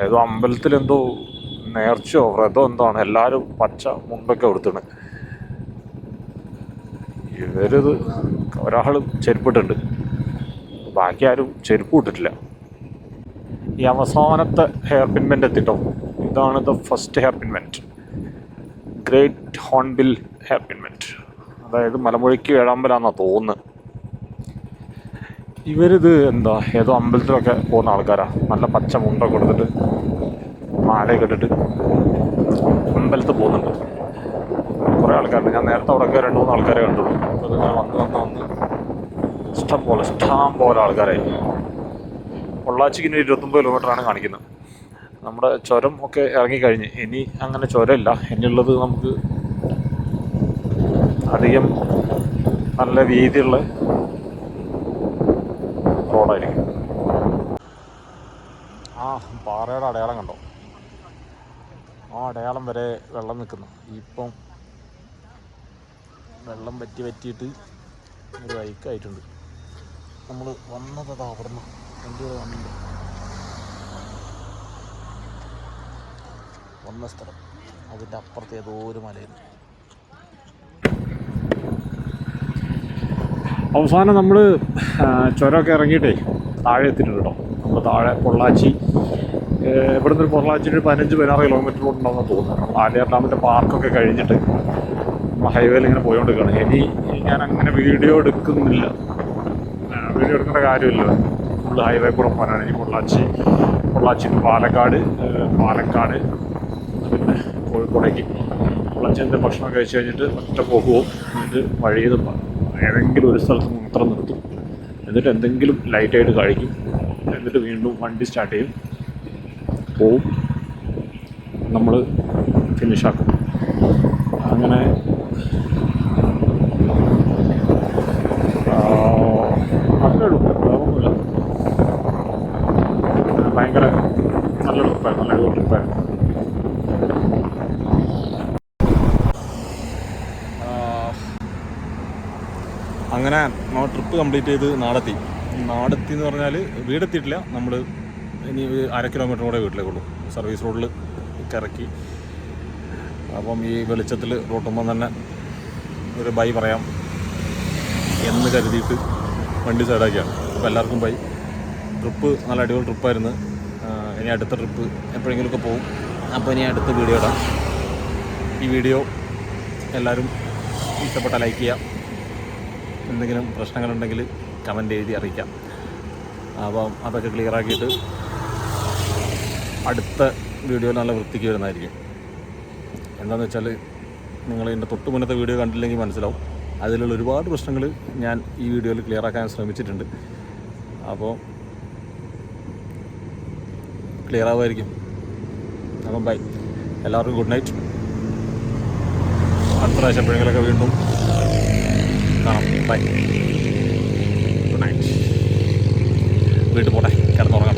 ഏതോ അമ്പലത്തിലെന്തോ നേർച്ചയോ വ്രതമോ എന്താണ്, എല്ലാവരും പച്ച മുണ്ടൊക്കെ കൊടുത്തിട്ട്. ഇവരിത് ഒരാൾ ചെരുപ്പിട്ടുണ്ട്, ബാക്കി ആരും ചെരുപ്പ് ഇട്ടിട്ടില്ല. ഈ അവസാനത്തെ ഹെയർ പിൻമെൻ്റ് എത്തിട്ടോ. ഇതാണ് the first hair pin bend, great hornbill hair pin bend. അതായത് മലമുഴക്കി ഏഴാമ്പലാന്നാണ് തോന്നുന്നത്. ഇവരിത് എന്താ ഏതോ അമ്പലത്തിലൊക്കെ പോകുന്ന ആൾക്കാരാണ്. നല്ല പച്ച മുണ്ടൊക്കെ കൊടുത്തിട്ട് മാലയൊക്കെ ഇട്ടിട്ട് അമ്പലത്തിൽ പോകുന്നുണ്ട് കുറേ ആൾക്കാരുണ്ട്. ഞാൻ നേരത്തെ അവിടെയൊക്കെ 2-3 ആൾക്കാരെ കണ്ടുള്ളൂ. അപ്പോൾ നിങ്ങൾ വന്ന് ഇഷ്ടം പോലെ ആൾക്കാരായി. പൊള്ളാച്ചിക്ക് ഇനി 29 കിലോമീറ്ററാണ് കാണിക്കുന്നത്. നമ്മുടെ ചുരം ഒക്കെ ഇറങ്ങിക്കഴിഞ്ഞ് ഇനി അങ്ങനെ ചുരമില്ല. ഇനിയുള്ളത് നമുക്ക് അധികം നല്ല വീതിയുള്ള റോഡായിരിക്കും. ആ പാറയുടെ അടയാളം കണ്ടോ? ആ അടയാളം വരെ വെള്ളം നിൽക്കുന്നു. ഇപ്പം വെള്ളം പറ്റിയിട്ട് ഒരു വൈക്കായിട്ടുണ്ട്. നമ്മൾ വന്നത് അവിടെ നിന്ന് വണ്ടികൾ വന്ന സ്ഥലം അതിൻ്റെ അപ്പുറത്ത് ഏതോ ഒരു മലയിരുന്നു. അവസാനം നമ്മൾ ചുരമൊക്കെ ഇറങ്ങിയിട്ടേ താഴെ എത്തിയിട്ടുണ്ട് കേട്ടോ. നമ്മൾ താഴെ പൊള്ളാച്ചി, ഇവിടെ നിന്ന് പൊള്ളാച്ചിയിൽ 15-16 കിലോമീറ്റർ ഉണ്ടാകുമെന്ന് തോന്നുന്നു. ആലിയാർ ഡാമിൻ്റെ പാർക്കൊക്കെ കഴിഞ്ഞിട്ട് നമ്മൾ ഹൈവേയിൽ ഇങ്ങനെ പോയോണ്ടിരിക്കുകയാണ്. ഇനി ഞാൻ അങ്ങനെ വീഡിയോ എടുക്കുന്നില്ല, വീഡിയോ എടുക്കേണ്ട കാര്യമില്ല. ഫുൾ ഹൈവേ കൂടെ പോകാനാണ്. ഇനി പൊള്ളാച്ചി പാലക്കാട് പിന്നെ കോഴിക്കോടേക്ക്. പൊള്ളാച്ചിൻ്റെ ഭക്ഷണം കഴിച്ച് കഴിഞ്ഞിട്ട് ഒറ്റ പോകുമോ, എന്നിട്ട് വഴിയിൽ ഏതെങ്കിലും ഒരു സ്ഥലത്ത് മാത്രം നിർത്തും. എന്നിട്ട് എന്തെങ്കിലും ലൈറ്റായിട്ട് കഴിക്കും. എന്നിട്ട് വീണ്ടും വണ്ടി സ്റ്റാർട്ട് ചെയ്യും, പോവും, നമ്മൾ ഫിനിഷാക്കും. അങ്ങനെ അത്രേ ഉള്ളൂ, വേറൊന്നുമില്ല. ഭയങ്കര നല്ലൊരു ട്രിപ്പായിരുന്നു, നല്ലൊരു ട്രിപ്പായിരുന്നു. അങ്ങനെ നമ്മൾ ട്രിപ്പ് കംപ്ലീറ്റ് ചെയ്ത് നാടെത്തി എന്ന് പറഞ്ഞാൽ വീടെത്തിയിട്ടില്ല. നമ്മൾ ഇനി 1/2 കിലോമീറ്റർ കൂടെ വീട്ടിലേക്കുള്ളൂ. സർവീസ് റോഡിൽ ഇറക്കി. അപ്പം ഈ വെളിച്ചത്തിൽ റോട്ടുമ്പം തന്നെ ഒരു ബൈ പറയാം എന്ന് കരുതിയിട്ട് വണ്ടി സൈഡാക്കിയാണ്. അപ്പോൾ എല്ലാവർക്കും ബൈ. ട്രിപ്പ് നല്ല അടിപൊളി ട്രിപ്പായിരുന്നു. ഇനി അടുത്ത ട്രിപ്പ് എപ്പോഴെങ്കിലുമൊക്കെ പോകും. അപ്പോൾ ഇനി അടുത്ത വീഡിയോ ഇടാം. ഈ വീഡിയോ എല്ലാവരും ഇഷ്ടപ്പെട്ട ലൈക്ക് ചെയ്യാം. എന്തെങ്കിലും പ്രശ്നങ്ങളുണ്ടെങ്കിൽ കമൻ്റ് എഴുതി അറിയിക്കാം. അപ്പം അതൊക്കെ ക്ലിയറാക്കിയിട്ട് അടുത്ത വീഡിയോ നല്ല വൃത്തിക്ക് വരുന്നതായിരിക്കും. എന്താണെന്ന് വെച്ചാൽ നിങ്ങൾ എൻ്റെ തൊട്ട് മുന്നത്തെ വീഡിയോ കണ്ടില്ലെങ്കിൽ മനസ്സിലാവും. അതിലുള്ള ഒരുപാട് പ്രശ്നങ്ങൾ ഞാൻ ഈ വീഡിയോയിൽ ക്ലിയറാക്കാൻ ശ്രമിച്ചിട്ടുണ്ട്. അപ്പോൾ ക്ലിയറാവുമായിരിക്കും. അപ്പം ബൈ, എല്ലാവർക്കും ഗുഡ് നൈറ്റ്. അടുത്ത പ്രാവശ്യം എപ്പോഴെങ്കിലൊക്കെ വീണ്ടും കാണാം. Bye, good night. വീട്ടിൽ പോട്ടെ, കിടന്നുറങ്ങാം.